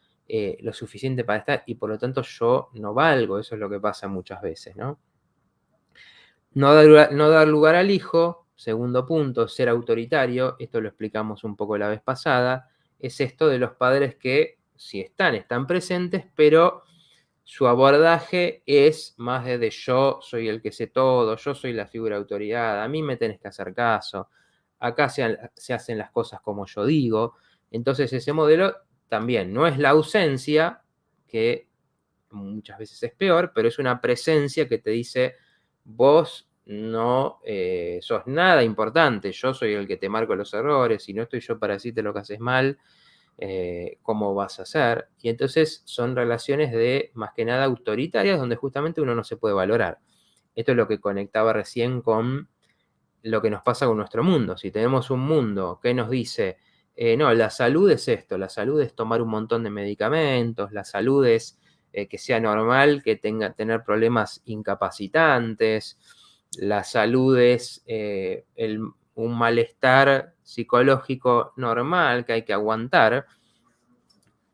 Speaker 1: lo suficiente para estar y por lo tanto yo no valgo. Eso es lo que pasa muchas veces, ¿no? No dar lugar al hijo, segundo punto, ser autoritario, esto lo explicamos un poco la vez pasada, es esto de los padres que si están presentes, pero su abordaje es más de yo soy el que sé todo, yo soy la figura de autoridad, a mí me tenés que hacer caso, acá se hacen las cosas como yo digo. Entonces ese modelo también no es la ausencia, que muchas veces es peor, pero es una presencia que te dice, vos no sos nada importante, yo soy el que te marco los errores, si no estoy yo para decirte lo que haces mal, cómo vas a hacer. Y entonces son relaciones de, más que nada, autoritarias, donde justamente uno no se puede valorar. Esto es lo que conectaba recién con lo que nos pasa con nuestro mundo. Si tenemos un mundo que nos dice, no, la salud es esto, la salud es tomar un montón de medicamentos, la salud es que sea normal, que tener problemas incapacitantes, la salud es un malestar psicológico normal que hay que aguantar,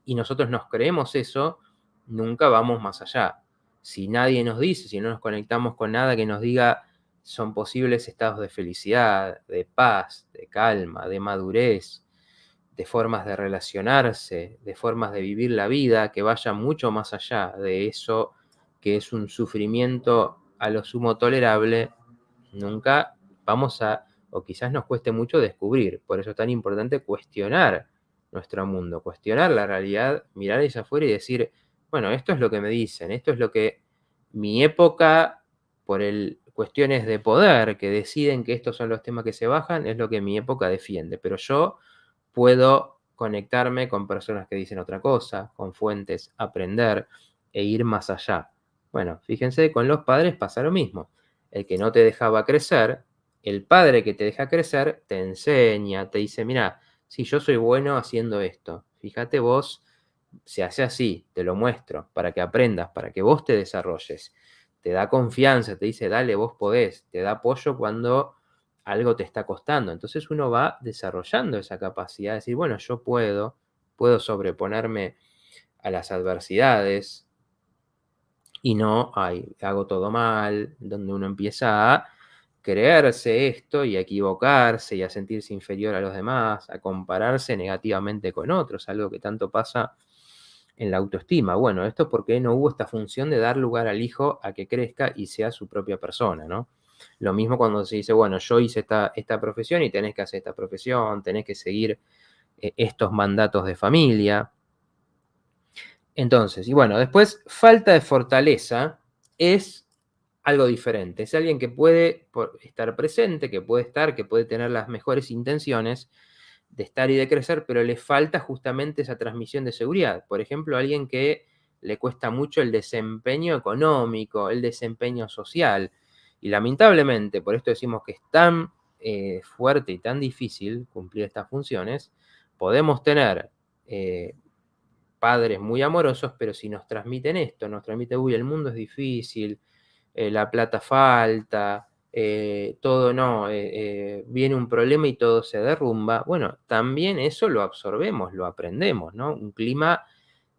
Speaker 1: y nosotros nos creemos eso, nunca vamos más allá. Si nadie nos dice, si no nos conectamos con nada que nos diga son posibles estados de felicidad, de paz, de calma, de madurez, de formas de relacionarse, de formas de vivir la vida que vayan mucho más allá de eso que es un sufrimiento a lo sumo tolerable, nunca vamos a, o quizás nos cueste mucho descubrir. Por eso es tan importante cuestionar nuestro mundo, cuestionar la realidad, mirar hacia afuera y decir, bueno, esto es lo que me dicen, esto es lo que mi época, por cuestiones de poder que deciden que estos son los temas que se bajan, es lo que mi época defiende, pero yo puedo conectarme con personas que dicen otra cosa, con fuentes, aprender e ir más allá. Bueno, fíjense, con los padres pasa lo mismo. El que no te dejaba crecer, el padre que te deja crecer, te enseña, te dice, mira, si yo soy bueno haciendo esto, fíjate vos, se hace así, te lo muestro, para que aprendas, para que vos te desarrolles. Te da confianza, te dice, dale, vos podés, te da apoyo cuando algo te está costando. Entonces uno va desarrollando esa capacidad de decir, bueno, yo puedo sobreponerme a las adversidades y no, ay, hago todo mal, donde uno empieza a creerse esto y a equivocarse y a sentirse inferior a los demás, a compararse negativamente con otros, algo que tanto pasa en la autoestima. Bueno, esto es porque no hubo esta función de dar lugar al hijo a que crezca y sea su propia persona, ¿no? Lo mismo cuando se dice, bueno, yo hice esta profesión y tenés que hacer esta profesión, tenés que seguir estos mandatos de familia. Entonces, y bueno, después, falta de fortaleza es algo diferente. Es alguien que puede estar presente, que puede tener las mejores intenciones de estar y de crecer, pero le falta justamente esa transmisión de seguridad. Por ejemplo, alguien que le cuesta mucho el desempeño económico, el desempeño social. Y lamentablemente, por esto decimos que es tan fuerte y tan difícil cumplir estas funciones, podemos tener padres muy amorosos, pero si nos transmiten esto, nos transmiten, uy, el mundo es difícil, la plata falta, todo no, viene un problema y todo se derrumba, bueno, también eso lo absorbemos, lo aprendemos, ¿no? Un clima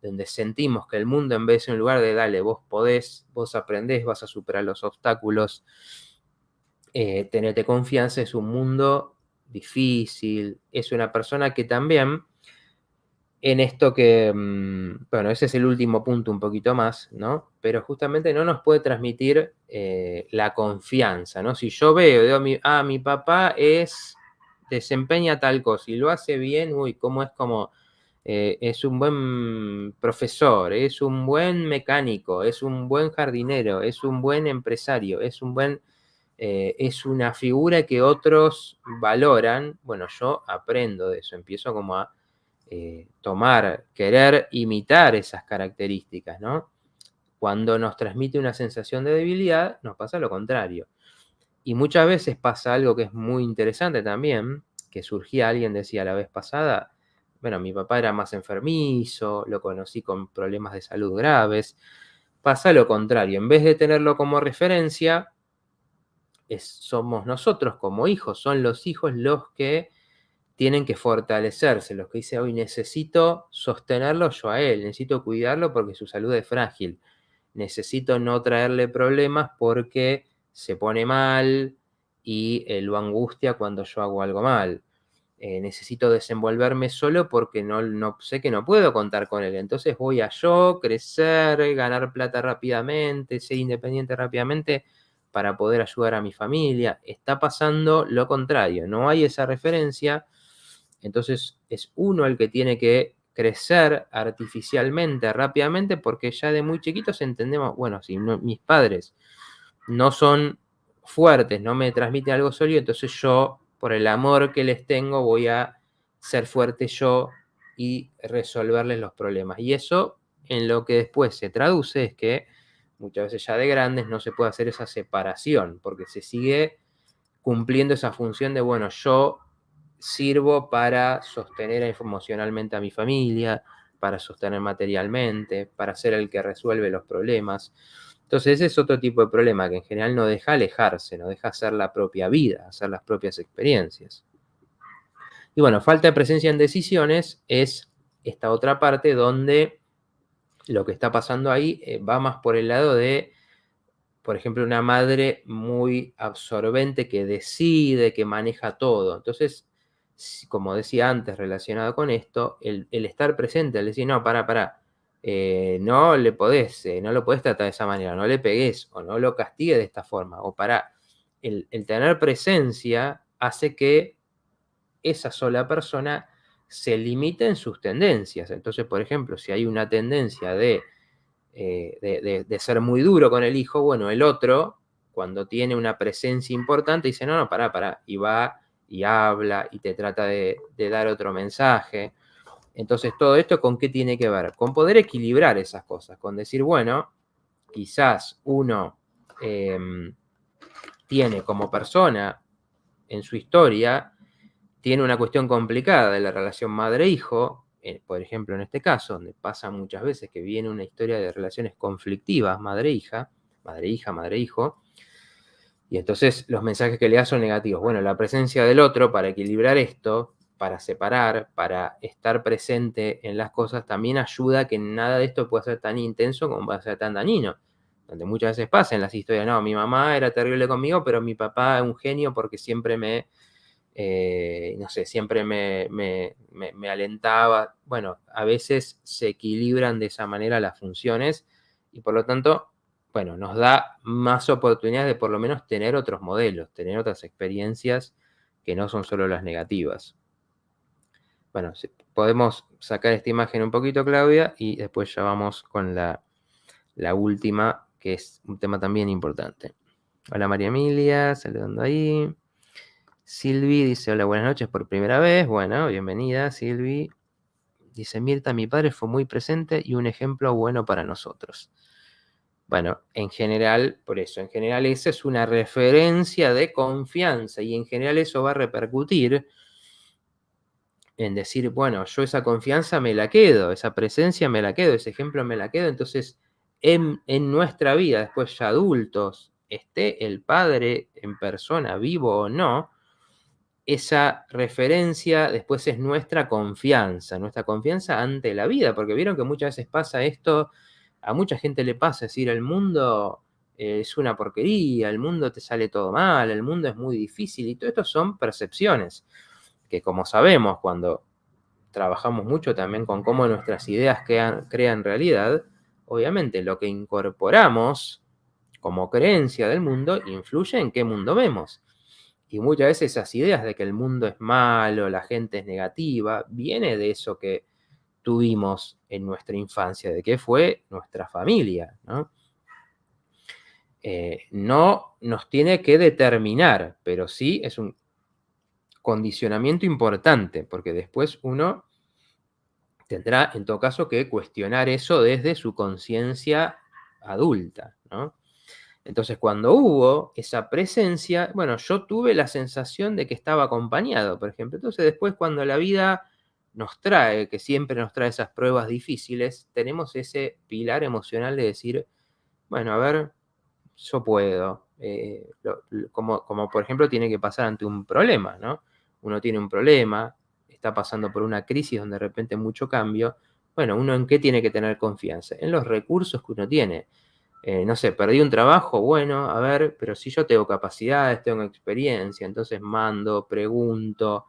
Speaker 1: donde sentimos que el mundo, en vez de un lugar de dale, vos podés, vos aprendés, vas a superar los obstáculos, tenete confianza, es un mundo difícil, es una persona que también en esto que, bueno, ese es el último punto un poquito más, ¿no? Pero justamente no nos puede transmitir la confianza, ¿no? Si yo veo, digo, mi papá desempeña tal cosa y lo hace bien, uy, cómo es como, es un buen profesor, es un buen mecánico, es un buen jardinero, es un buen empresario, es una figura que otros valoran, bueno, yo aprendo de eso, empiezo como a tomar, querer imitar esas características, ¿no? Cuando nos transmite una sensación de debilidad, nos pasa lo contrario. Y muchas veces pasa algo que es muy interesante también, que surgía, alguien decía la vez pasada, bueno, mi papá era más enfermizo, lo conocí con problemas de salud graves. Pasa lo contrario, en vez de tenerlo como referencia, somos nosotros como hijos, son los hijos los que tienen que fortalecerse, los que dicen, hoy necesito sostenerlo yo a él, necesito cuidarlo porque su salud es frágil, necesito no traerle problemas porque se pone mal y lo angustia cuando yo hago algo mal. Necesito desenvolverme solo porque no sé que no puedo contar con él. Entonces voy a yo crecer, ganar plata rápidamente, ser independiente rápidamente para poder ayudar a mi familia. Está pasando lo contrario, no hay esa referencia. Entonces es uno el que tiene que crecer artificialmente, rápidamente, porque ya de muy chiquitos entendemos, bueno, si mis padres no son fuertes, no me transmiten algo sólido, entonces yo, por el amor que les tengo, voy a ser fuerte yo y resolverles los problemas. Y eso en lo que después se traduce es que muchas veces ya de grandes no se puede hacer esa separación, porque se sigue cumpliendo esa función de, bueno, yo sirvo para sostener emocionalmente a mi familia, para sostener materialmente, para ser el que resuelve los problemas. Entonces ese es otro tipo de problema que en general no deja alejarse, no deja hacer la propia vida, hacer las propias experiencias. Y bueno, falta de presencia en decisiones es esta otra parte donde lo que está pasando ahí va más por el lado de, por ejemplo, una madre muy absorbente que decide, que maneja todo. Entonces, como decía antes, relacionado con esto, el estar presente, el decir, no, pará, no no lo podés tratar de esa manera, no le pegues o no lo castigues de esta forma, o pará. El tener presencia hace que esa sola persona se limite en sus tendencias. Entonces, por ejemplo, si hay una tendencia de ser muy duro con el hijo, bueno, el otro, cuando tiene una presencia importante, dice, no, pará, y va y habla y te trata de dar otro mensaje. Entonces, todo esto, ¿con qué tiene que ver? Con poder equilibrar esas cosas, con decir, bueno, quizás uno tiene como persona en su historia, tiene una cuestión complicada de la relación madre-hijo, por ejemplo, en este caso, donde pasa muchas veces que viene una historia de relaciones conflictivas, madre-hija, madre-hija, madre-hijo, y entonces los mensajes que le da son negativos. Bueno, la presencia del otro para equilibrar esto, para separar, para estar presente en las cosas, también ayuda a que nada de esto pueda ser tan intenso como va a ser tan dañino. Donde muchas veces pasa en las historias, no, mi mamá era terrible conmigo, pero mi papá es un genio porque siempre no sé, siempre me alentaba. Bueno, a veces se equilibran de esa manera las funciones y por lo tanto, bueno, nos da más oportunidades de por lo menos tener otros modelos, tener otras experiencias que no son solo las negativas. Bueno, podemos sacar esta imagen un poquito, Claudia, y después ya vamos con la última, que es un tema también importante. Hola María Emilia, saludando ahí. Silvi dice, hola, buenas noches por primera vez. Bueno, bienvenida, Silvi. Dice, Mirta, mi padre fue muy presente y un ejemplo bueno para nosotros. Bueno, en general, por eso, en general esa es una referencia de confianza y en general eso va a repercutir en decir, bueno, yo esa confianza me la quedo, esa presencia me la quedo, ese ejemplo me la quedo. Entonces, en nuestra vida, después ya adultos, esté el padre en persona, vivo o no, esa referencia después es nuestra confianza ante la vida, porque vieron que muchas veces pasa esto, a mucha gente le pasa, es decir, el mundo es una porquería, el mundo te sale todo mal, el mundo es muy difícil, y todo esto son percepciones, que como sabemos, cuando trabajamos mucho también con cómo nuestras ideas crean realidad, obviamente lo que incorporamos como creencia del mundo influye en qué mundo vemos. Y muchas veces esas ideas de que el mundo es malo, la gente es negativa, viene de eso que tuvimos en nuestra infancia, de que fue nuestra familia, ¿no? No nos tiene que determinar, pero sí es un condicionamiento importante, porque después uno tendrá, en todo caso, que cuestionar eso desde su conciencia adulta, ¿no? Entonces, cuando hubo esa presencia, bueno, yo tuve la sensación de que estaba acompañado, por ejemplo. Entonces, después, cuando la vida nos trae, que siempre nos trae esas pruebas difíciles, tenemos ese pilar emocional de decir, bueno, a ver, yo puedo, como por ejemplo tiene que pasar ante un problema, ¿no? Uno tiene un problema, está pasando por una crisis donde de repente mucho cambio. Bueno, ¿uno en qué tiene que tener confianza? En los recursos que uno tiene. No sé, perdí un trabajo, bueno, a ver, pero si yo tengo capacidades, tengo experiencia, entonces mando, pregunto,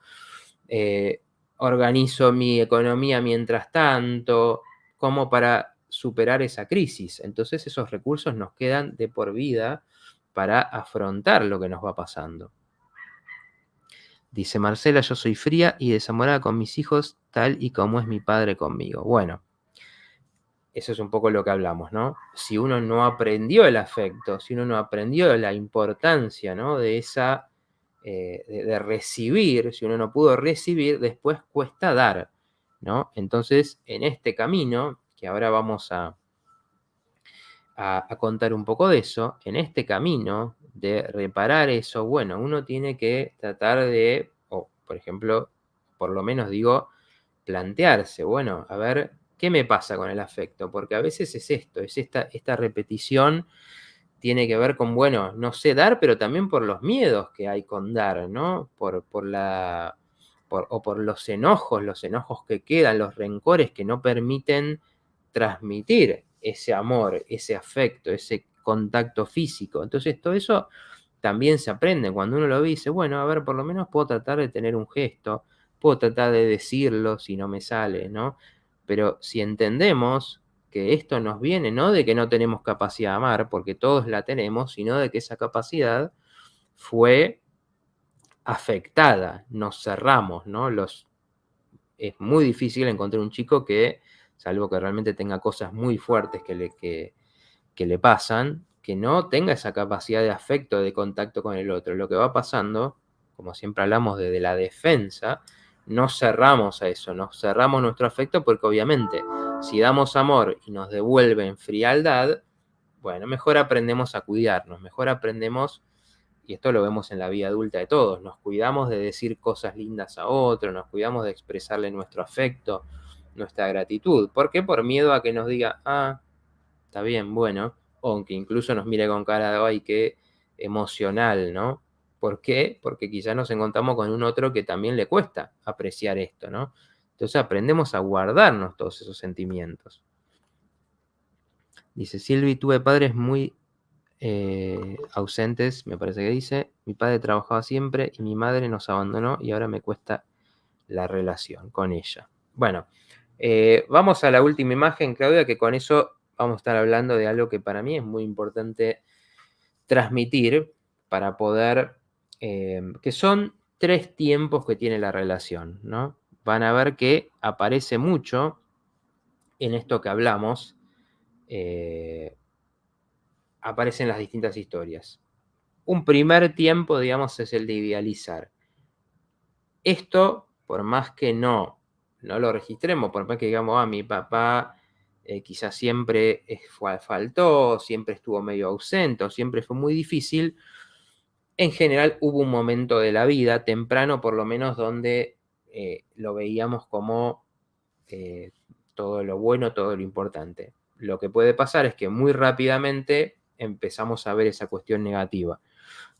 Speaker 1: eh, organizo mi economía mientras tanto, como para superar esa crisis. Entonces esos recursos nos quedan de por vida para afrontar lo que nos va pasando. Dice Marcela, yo soy fría y desamorada con mis hijos, tal y como es mi padre conmigo. Bueno, eso es un poco lo que hablamos, ¿no? Si uno no aprendió el afecto, si uno no aprendió la importancia, ¿no? De esa, de recibir, si uno no pudo recibir, después cuesta dar, ¿no? Entonces, en este camino, que ahora vamos a contar un poco de eso, en este camino de reparar eso, bueno, uno tiene que tratar de, o por ejemplo, por lo menos digo, plantearse, bueno, a ver, ¿qué me pasa con el afecto? Porque a veces es esto, es esta repetición, tiene que ver con, bueno, no sé dar, pero también por los miedos que hay con dar, ¿no? O por los enojos que quedan, los rencores que no permiten transmitir ese amor, ese afecto, ese contacto físico. Entonces, todo eso también se aprende. Cuando uno lo dice, bueno, a ver, por lo menos puedo tratar de tener un gesto, puedo tratar de decirlo si no me sale, ¿no? Pero si entendemos que esto nos viene no de que no tenemos capacidad de amar, porque todos la tenemos, sino de que esa capacidad fue afectada, nos cerramos, ¿no? Es muy difícil encontrar un chico que, salvo que realmente tenga cosas muy fuertes que le pasan, que no tenga esa capacidad de afecto, de contacto con el otro. Lo que va pasando, como siempre hablamos de la defensa, nos cerramos a eso, nos cerramos nuestro afecto porque obviamente si damos amor y nos devuelven frialdad, bueno, mejor aprendemos a cuidarnos, mejor aprendemos, y esto lo vemos en la vida adulta de todos, nos cuidamos de decir cosas lindas a otro, nos cuidamos de expresarle nuestro afecto, nuestra gratitud. ¿Por qué? Por miedo a que nos diga, ah, está bien, bueno, o aunque incluso nos mire con cara de, ay, qué emocional, ¿no? ¿Por qué? Porque quizás nos encontramos con un otro que también le cuesta apreciar esto, ¿no? Entonces aprendemos a guardarnos todos esos sentimientos. Dice Silvi, tuve padres muy ausentes, me parece que dice. Mi padre trabajaba siempre y mi madre nos abandonó y ahora me cuesta la relación con ella. Bueno, vamos a la última imagen, Claudia, que con eso vamos a estar hablando de algo que para mí es muy importante transmitir para poder, que son 3 tiempos que tiene la relación, ¿no? Van a ver que aparece mucho en esto que hablamos, aparecen las distintas historias. Un primer tiempo, digamos, es el de idealizar. Esto, por más que no lo registremos, por más que digamos, mi papá quizás siempre faltó, siempre estuvo medio ausente, siempre fue muy difícil, en general hubo un momento de la vida, temprano por lo menos, donde lo veíamos como todo lo bueno, todo lo importante. Lo que puede pasar es que muy rápidamente empezamos a ver esa cuestión negativa.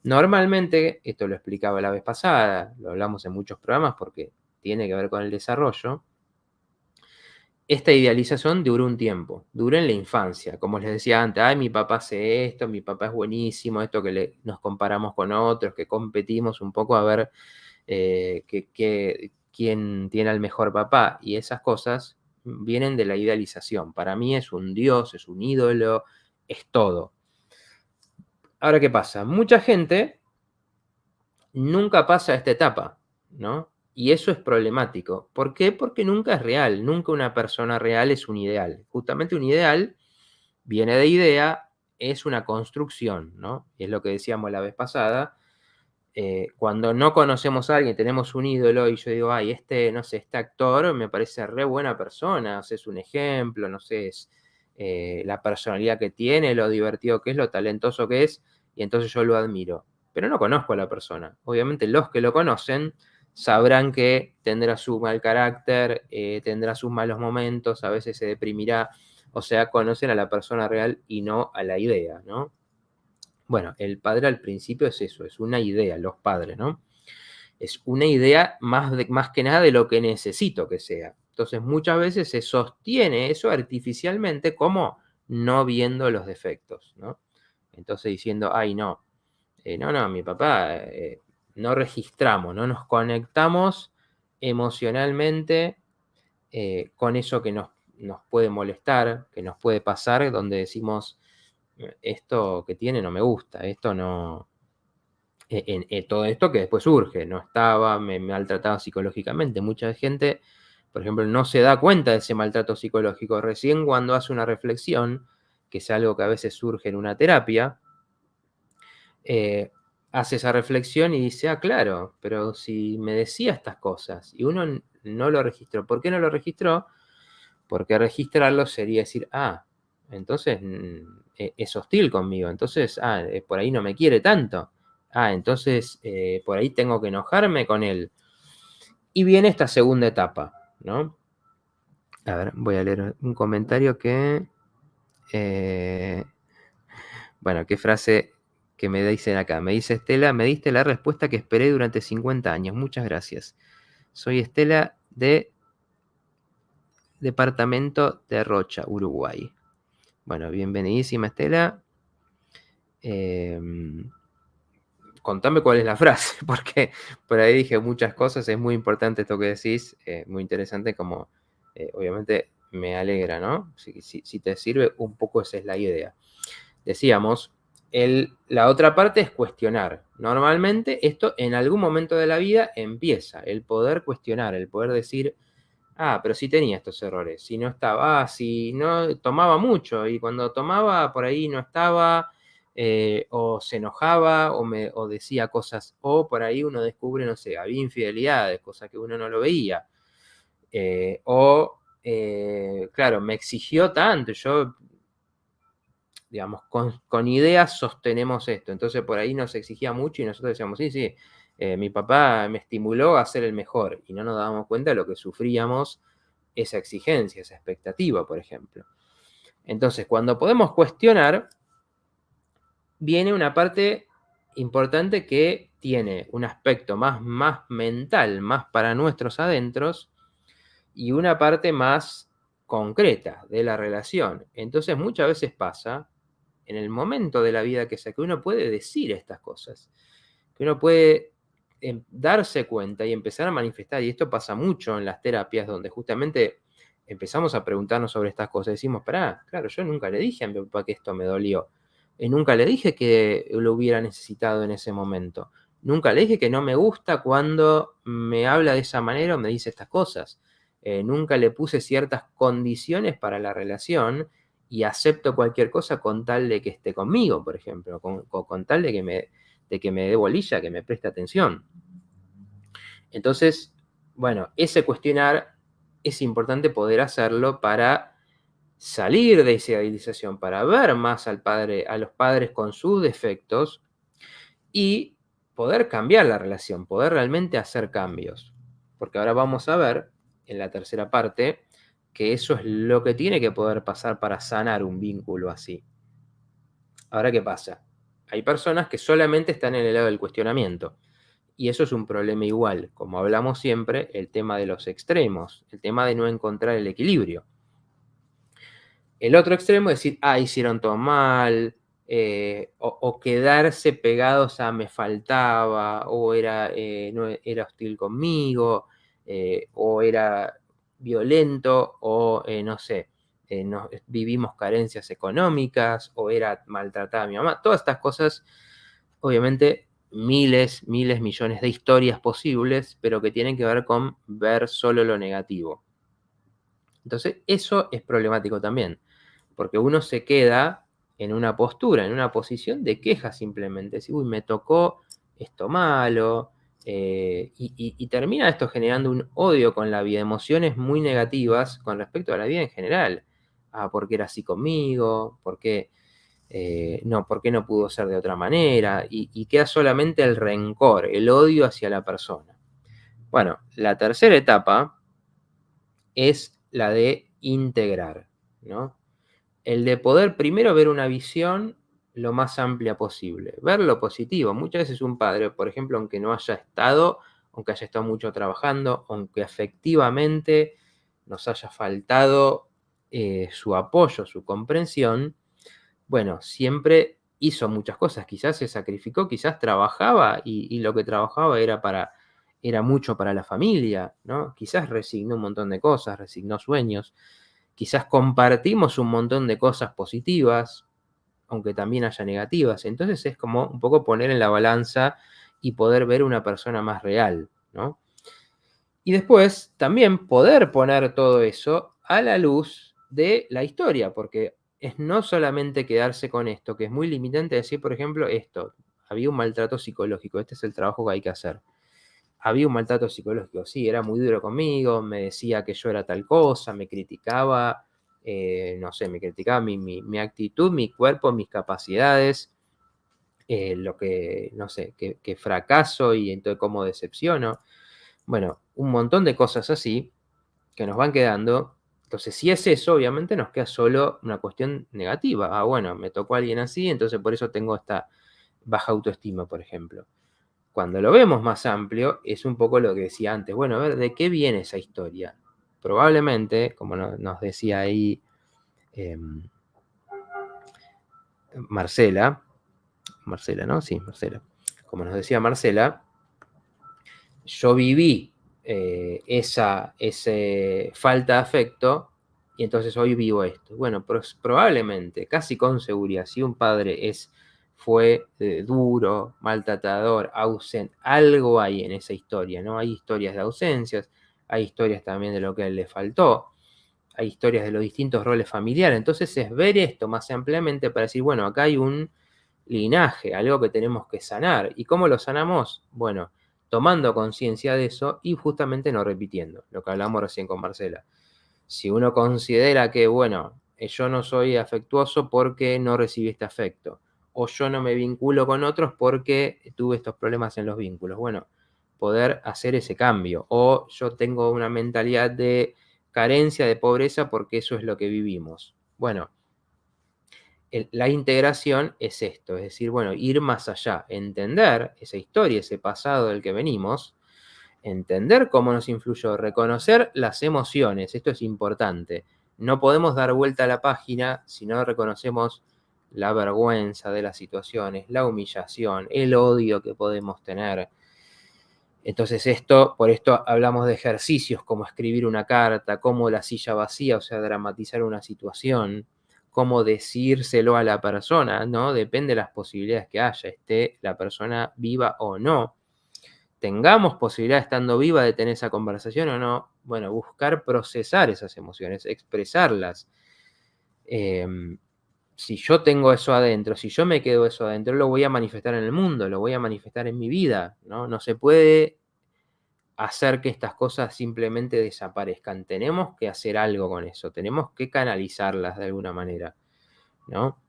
Speaker 1: Normalmente, esto lo explicaba la vez pasada, lo hablamos en muchos programas porque tiene que ver con el desarrollo, esta idealización dura un tiempo, dura en la infancia, como les decía antes, ay, mi papá hace esto, mi papá es buenísimo, esto que nos comparamos con otros, que competimos un poco a ver quién tiene al mejor papá, y esas cosas vienen de la idealización. Para mí es un dios, es un ídolo, es todo. Ahora, ¿qué pasa? Mucha gente nunca pasa a esta etapa, ¿no? Y eso es problemático. ¿Por qué? Porque nunca es real, nunca una persona real es un ideal. Justamente un ideal viene de idea, es una construcción, ¿no? Es lo que decíamos la vez pasada. Cuando no conocemos a alguien, tenemos un ídolo y yo digo, ay, no sé, este actor me parece re buena persona, o sea, es un ejemplo, no sé, es la personalidad que tiene, lo divertido que es, lo talentoso que es, y entonces yo lo admiro. Pero no conozco a la persona. Obviamente los que lo conocen sabrán que tendrá su mal carácter, tendrá sus malos momentos, a veces se deprimirá, o sea, conocen a la persona real y no a la idea, ¿no? Bueno, el padre al principio es eso, es una idea, los padres, ¿no? Es una idea más que nada de lo que necesito que sea. Entonces, muchas veces se sostiene eso artificialmente como no viendo los defectos, ¿no? Entonces diciendo, ay, no, no, mi papá, no registramos, no nos conectamos emocionalmente con eso que nos puede molestar, que nos puede pasar, donde decimos, esto que tiene no me gusta, esto no, todo esto que después surge, no estaba, me maltrataba psicológicamente. Mucha gente, por ejemplo, no se da cuenta de ese maltrato psicológico recién cuando hace una reflexión, que es algo que a veces surge en una terapia, hace esa reflexión y dice, ah, claro, pero si me decía estas cosas y uno no lo registró, ¿por qué no lo registró? Porque registrarlo sería decir, ah, entonces es hostil conmigo, entonces, por ahí no me quiere tanto, entonces por ahí tengo que enojarme con él. Y viene esta segunda etapa, ¿no? A ver, voy a leer un comentario que, bueno, qué frase que me dicen acá. Me dice Estela, me diste la respuesta que esperé durante 50 años, muchas gracias. Soy Estela de Departamento de Rocha, Uruguay. Bueno, bienvenidísima Estela. Contame cuál es la frase, porque por ahí dije muchas cosas, es muy importante esto que decís, muy interesante, como obviamente me alegra, ¿no? Si te sirve, un poco esa es la idea. Decíamos, la otra parte es cuestionar. Normalmente esto en algún momento de la vida empieza, el poder cuestionar, el poder decir, pero sí tenía estos errores, si no estaba, si no tomaba mucho y cuando tomaba por ahí no estaba, o se enojaba o decía cosas, o por ahí uno descubre, no sé, había infidelidades, cosas que uno no lo veía, claro, me exigió tanto, yo, digamos, con ideas sostenemos esto, entonces por ahí nos exigía mucho y nosotros decíamos, sí, mi papá me estimuló a ser el mejor y no nos dábamos cuenta de lo que sufríamos esa exigencia, esa expectativa, por ejemplo. Entonces, cuando podemos cuestionar, viene una parte importante que tiene un aspecto más mental, más para nuestros adentros, y una parte más concreta de la relación. Entonces, muchas veces pasa, en el momento de la vida que sea, que uno puede decir estas cosas, que uno puede darse cuenta y empezar a manifestar, y esto pasa mucho en las terapias, donde justamente empezamos a preguntarnos sobre estas cosas, decimos, claro, yo nunca le dije a mi papá que esto me dolió, nunca le dije que lo hubiera necesitado en ese momento, nunca le dije que no me gusta cuando me habla de esa manera o me dice estas cosas, nunca le puse ciertas condiciones para la relación y acepto cualquier cosa con tal de que esté conmigo, por ejemplo, con tal de que me dé bolilla, que me preste atención. Entonces, bueno, ese cuestionar es importante poder hacerlo para salir de esa idealización, para ver más a los padres con sus defectos y poder cambiar la relación, poder realmente hacer cambios. Porque ahora vamos a ver en la tercera parte que eso es lo que tiene que poder pasar para sanar un vínculo así. Ahora, ¿qué pasa? Hay personas que solamente están en el lado del cuestionamiento. Y eso es un problema igual, como hablamos siempre, el tema de los extremos, el tema de no encontrar el equilibrio. El otro extremo es decir, hicieron todo mal, o quedarse pegados a me faltaba, o no, era hostil conmigo, o era violento, o no sé, vivimos carencias económicas, o era maltratada a mi mamá. Todas estas cosas, obviamente, miles, millones de historias posibles, pero que tienen que ver con ver solo lo negativo. Entonces, eso es problemático también, porque uno se queda en una postura, en una posición de queja simplemente. Decir, uy, me tocó esto malo, y termina esto generando un odio con la vida, emociones muy negativas con respecto a la vida en general. ¿Por qué era así conmigo? ¿Por qué no pudo ser de otra manera? Y queda solamente el rencor, el odio hacia la persona. Bueno, la tercera etapa es la de integrar, ¿no? El de poder primero ver una visión lo más amplia posible. Ver lo positivo. Muchas veces un padre, por ejemplo, aunque haya estado mucho trabajando, aunque efectivamente nos haya faltado su apoyo, su comprensión, bueno, siempre hizo muchas cosas, quizás se sacrificó, quizás trabajaba y lo que trabajaba era mucho para la familia, ¿no? Quizás resignó un montón de cosas, resignó sueños, quizás compartimos un montón de cosas positivas, aunque también haya negativas. Entonces es como un poco poner en la balanza y poder ver una persona más real, ¿no? Y después también poder poner todo eso a la luz de la historia, porque es no solamente quedarse con esto, que es muy limitante decir, por ejemplo, esto, había un maltrato psicológico, este es el trabajo que hay que hacer. Había un maltrato psicológico, sí, era muy duro conmigo, me decía que yo era tal cosa, me criticaba, no sé, me criticaba mi actitud, mi cuerpo, mis capacidades, lo que, no sé, que fracaso y entonces cómo decepciono. Bueno, un montón de cosas así que nos van quedando. Entonces, si es eso, obviamente nos queda solo una cuestión negativa. Ah, bueno, me tocó alguien así, entonces por eso tengo esta baja autoestima, por ejemplo. Cuando lo vemos más amplio, es un poco lo que decía antes. Bueno, a ver, ¿de qué viene esa historia? Probablemente, como nos decía ahí Marcela, ¿no? Sí, Marcela. Como nos decía Marcela, yo viví esa falta de afecto y entonces hoy vivo esto. Bueno, probablemente, casi con seguridad, si un padre fue duro, maltratador, ausente, algo hay en esa historia, ¿no? Hay historias de ausencias, hay historias también de lo que a él le faltó, hay historias de los distintos roles familiares. Entonces es ver esto más ampliamente para decir, bueno, acá hay un linaje, algo que tenemos que sanar. ¿Y cómo lo sanamos? Bueno, tomando conciencia de eso y justamente no repitiendo, lo que hablamos recién con Marcela. Si uno considera que, bueno, yo no soy afectuoso porque no recibí este afecto, o yo no me vinculo con otros porque tuve estos problemas en los vínculos, bueno, poder hacer ese cambio, o yo tengo una mentalidad de carencia, de pobreza, porque eso es lo que vivimos. Bueno, la integración es esto, es decir, bueno, ir más allá, entender esa historia, ese pasado del que venimos, entender cómo nos influyó, reconocer las emociones, esto es importante. No podemos dar vuelta a la página si no reconocemos la vergüenza de las situaciones, la humillación, el odio que podemos tener. Entonces por esto hablamos de ejercicios como escribir una carta, como la silla vacía, o sea, dramatizar una situación, cómo decírselo a la persona, ¿no? Depende de las posibilidades que haya, esté la persona viva o no. Tengamos posibilidad estando viva de tener esa conversación o no, bueno, buscar procesar esas emociones, expresarlas. Si yo tengo eso adentro, si yo me quedo eso adentro, lo voy a manifestar en el mundo, lo voy a manifestar en mi vida, ¿no? No se puede hacer que estas cosas simplemente desaparezcan. Tenemos que hacer algo con eso, tenemos que canalizarlas de alguna manera, ¿no?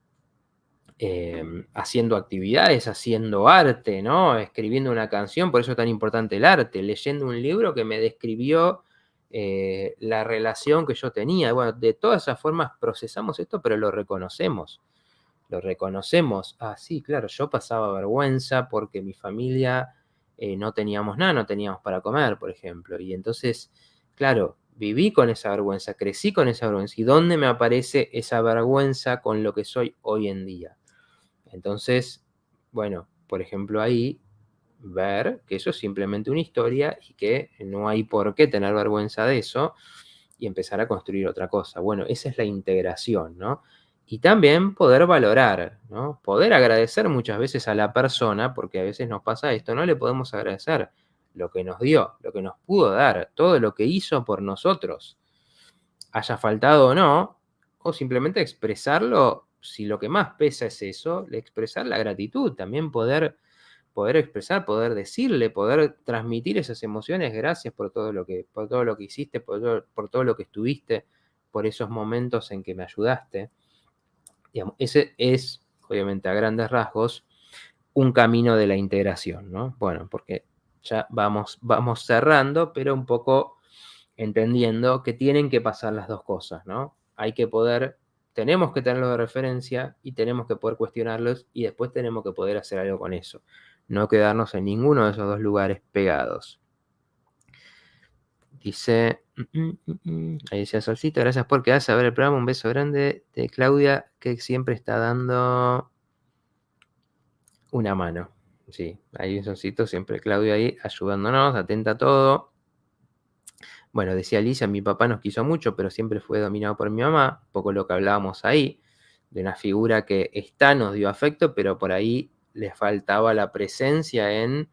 Speaker 1: Haciendo actividades, haciendo arte, ¿no? Escribiendo una canción, por eso es tan importante el arte, leyendo un libro que me describió la relación que yo tenía. Bueno, de todas esas formas procesamos esto, pero lo reconocemos. Lo reconocemos. Ah, sí, claro, yo pasaba vergüenza porque mi familia no teníamos nada, no teníamos para comer, por ejemplo. Y entonces, claro, viví con esa vergüenza, crecí con esa vergüenza. ¿Y dónde me aparece esa vergüenza con lo que soy hoy en día? Entonces, bueno, por ejemplo, ahí ver que eso es simplemente una historia y que no hay por qué tener vergüenza de eso y empezar a construir otra cosa. Bueno, esa es la integración, ¿no? Y también poder valorar, ¿no? Poder agradecer muchas veces a la persona, porque a veces nos pasa esto, no le podemos agradecer lo que nos dio, lo que nos pudo dar, todo lo que hizo por nosotros, haya faltado o no, o simplemente expresarlo, si lo que más pesa es eso, expresar la gratitud, también poder expresar, poder decirle, poder transmitir esas emociones, gracias por todo lo que hiciste, por todo lo que estuviste, por esos momentos en que me ayudaste. Digamos, ese es, obviamente, a grandes rasgos, un camino de la integración, ¿no? Bueno, porque ya vamos cerrando, pero un poco entendiendo que tienen que pasar las dos cosas, ¿no? Hay que poder tenemos que tenerlos de referencia y tenemos que poder cuestionarlos y después tenemos que poder hacer algo con eso. No quedarnos en ninguno de esos dos lugares pegados. Dice, ahí decía Solcito, gracias por quedarse a ver el programa. Un beso grande de Claudia, que siempre está dando una mano. Sí, ahí un Solcito, siempre Claudia ahí ayudándonos, atenta a todo. Bueno, decía Alicia, mi papá nos quiso mucho, pero siempre fue dominado por mi mamá. Un poco lo que hablábamos ahí, de una figura que nos dio afecto, pero por ahí le faltaba la presencia en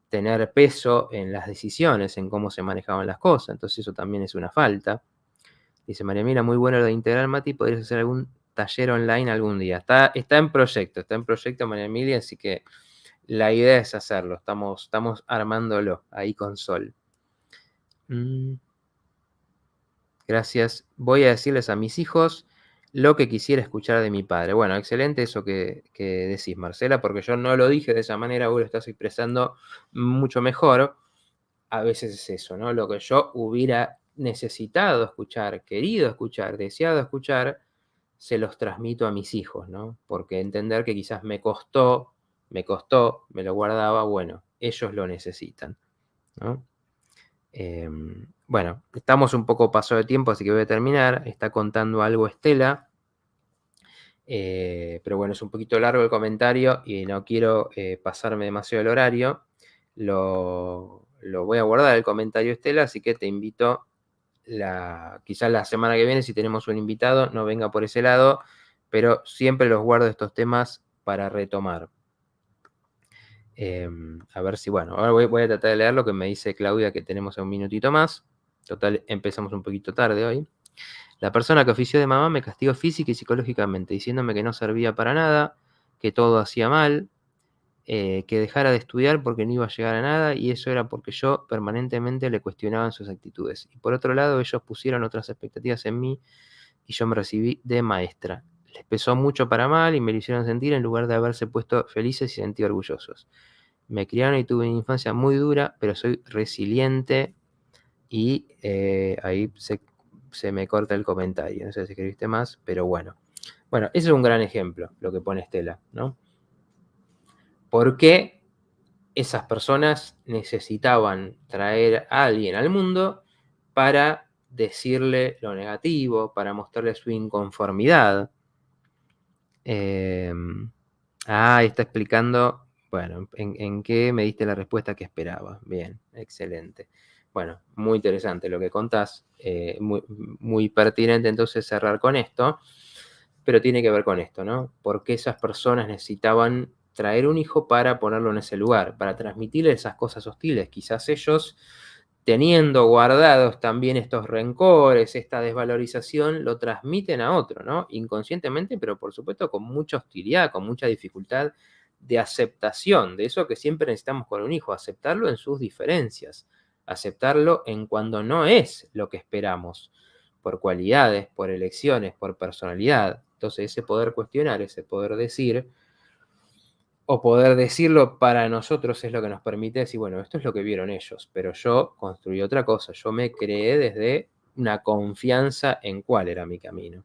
Speaker 1: tener peso en las decisiones, en cómo se manejaban las cosas. Entonces eso también es una falta. Dice María Mira, muy bueno lo de Integral, Mati, podrías hacer algún taller online algún día. Está en proyecto María Emilia, así que la idea es hacerlo. Estamos armándolo ahí con Sol. Gracias. Voy a decirles a mis hijos lo que quisiera escuchar de mi padre. Bueno, excelente eso que decís, Marcela, porque yo no lo dije de esa manera, vos lo estás expresando mucho mejor. A veces es eso, ¿no? Lo que yo hubiera necesitado escuchar, querido escuchar, deseado escuchar, se los transmito a mis hijos, ¿no? Porque entender que quizás me costó, me lo guardaba, bueno, ellos lo necesitan, ¿no? Bueno, estamos un poco paso de tiempo, así que voy a terminar. Está contando algo Estela, pero bueno, es un poquito largo el comentario y no quiero pasarme demasiado el horario. Lo voy a guardar el comentario Estela, así que te invito quizás la semana que viene, si tenemos un invitado, no venga por ese lado, pero siempre los guardo estos temas para retomar. A ver si, bueno, ahora voy a tratar de leer lo que me dice Claudia, que tenemos un minutito más. Total, empezamos un poquito tarde hoy. La persona que ofició de mamá me castigó física y psicológicamente, diciéndome que no servía para nada, que todo hacía mal, que dejara de estudiar porque no iba a llegar a nada, y eso era porque yo permanentemente le cuestionaba en sus actitudes. Y por otro lado, ellos pusieron otras expectativas en mí y yo me recibí de maestra. Les pesó mucho para mal y me lo hicieron sentir en lugar de haberse puesto felices y sentir orgullosos. Me criaron y tuve una infancia muy dura, pero soy resiliente y ahí se me corta el comentario. No sé si escribiste más, pero bueno. Bueno, ese es un gran ejemplo, lo que pone Estela, ¿no? ¿Por qué esas personas necesitaban traer a alguien al mundo para decirle lo negativo, para mostrarle su inconformidad? Está explicando, bueno, en qué me diste la respuesta que esperaba. Bien, excelente. Bueno, muy interesante lo que contás, muy, muy pertinente entonces cerrar con esto, pero tiene que ver con esto, ¿no? Porque esas personas necesitaban traer un hijo para ponerlo en ese lugar, para transmitirle esas cosas hostiles. Quizás ellos, teniendo guardados también estos rencores, esta desvalorización, lo transmiten a otro, ¿no? Inconscientemente, pero por supuesto con mucha hostilidad, con mucha dificultad de aceptación, de eso que siempre necesitamos con un hijo, aceptarlo en sus diferencias, aceptarlo en cuando no es lo que esperamos, por cualidades, por elecciones, por personalidad. Entonces ese poder cuestionar, ese poder decir, o poder decirlo para nosotros es lo que nos permite decir, bueno, esto es lo que vieron ellos, pero yo construí otra cosa, yo me creé desde una confianza en cuál era mi camino.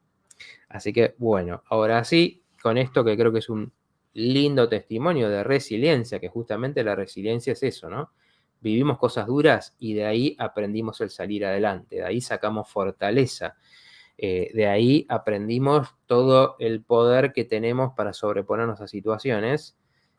Speaker 1: Así que, bueno, ahora sí, con esto que creo que es un lindo testimonio de resiliencia, que justamente la resiliencia es eso, ¿no? Vivimos cosas duras y de ahí aprendimos el salir adelante, de ahí sacamos fortaleza, de ahí aprendimos todo el poder que tenemos para sobreponernos a situaciones,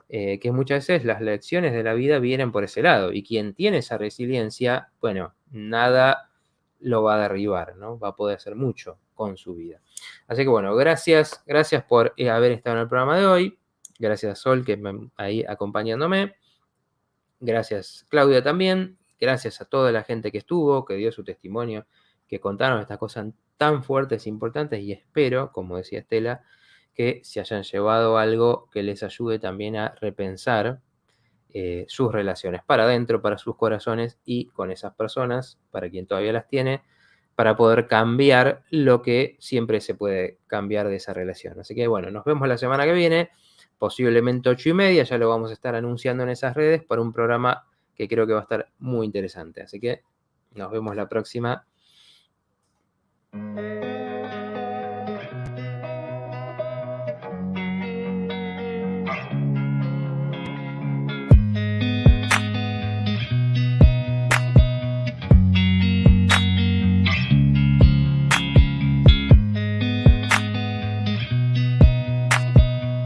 Speaker 1: que muchas veces las lecciones de la vida vienen por ese lado, y quien tiene esa resiliencia, bueno, nada lo va a derribar, ¿no? Va a poder hacer mucho con su vida. Así que bueno, gracias por haber estado en el programa de hoy. Gracias Sol, que ahí acompañándome. Gracias Claudia también. Gracias a toda la gente que estuvo, que dio su testimonio, que contaron estas cosas tan fuertes e importantes, y espero, como decía Estela, que se hayan llevado algo que les ayude también a repensar sus relaciones para adentro, para sus corazones y con esas personas, para quien todavía las tiene, para poder cambiar lo que siempre se puede cambiar de esa relación. Así que bueno, nos vemos la semana que viene, posiblemente 8:30, ya lo vamos a estar anunciando en esas redes para un programa que creo que va a estar muy interesante. Así que nos vemos la próxima.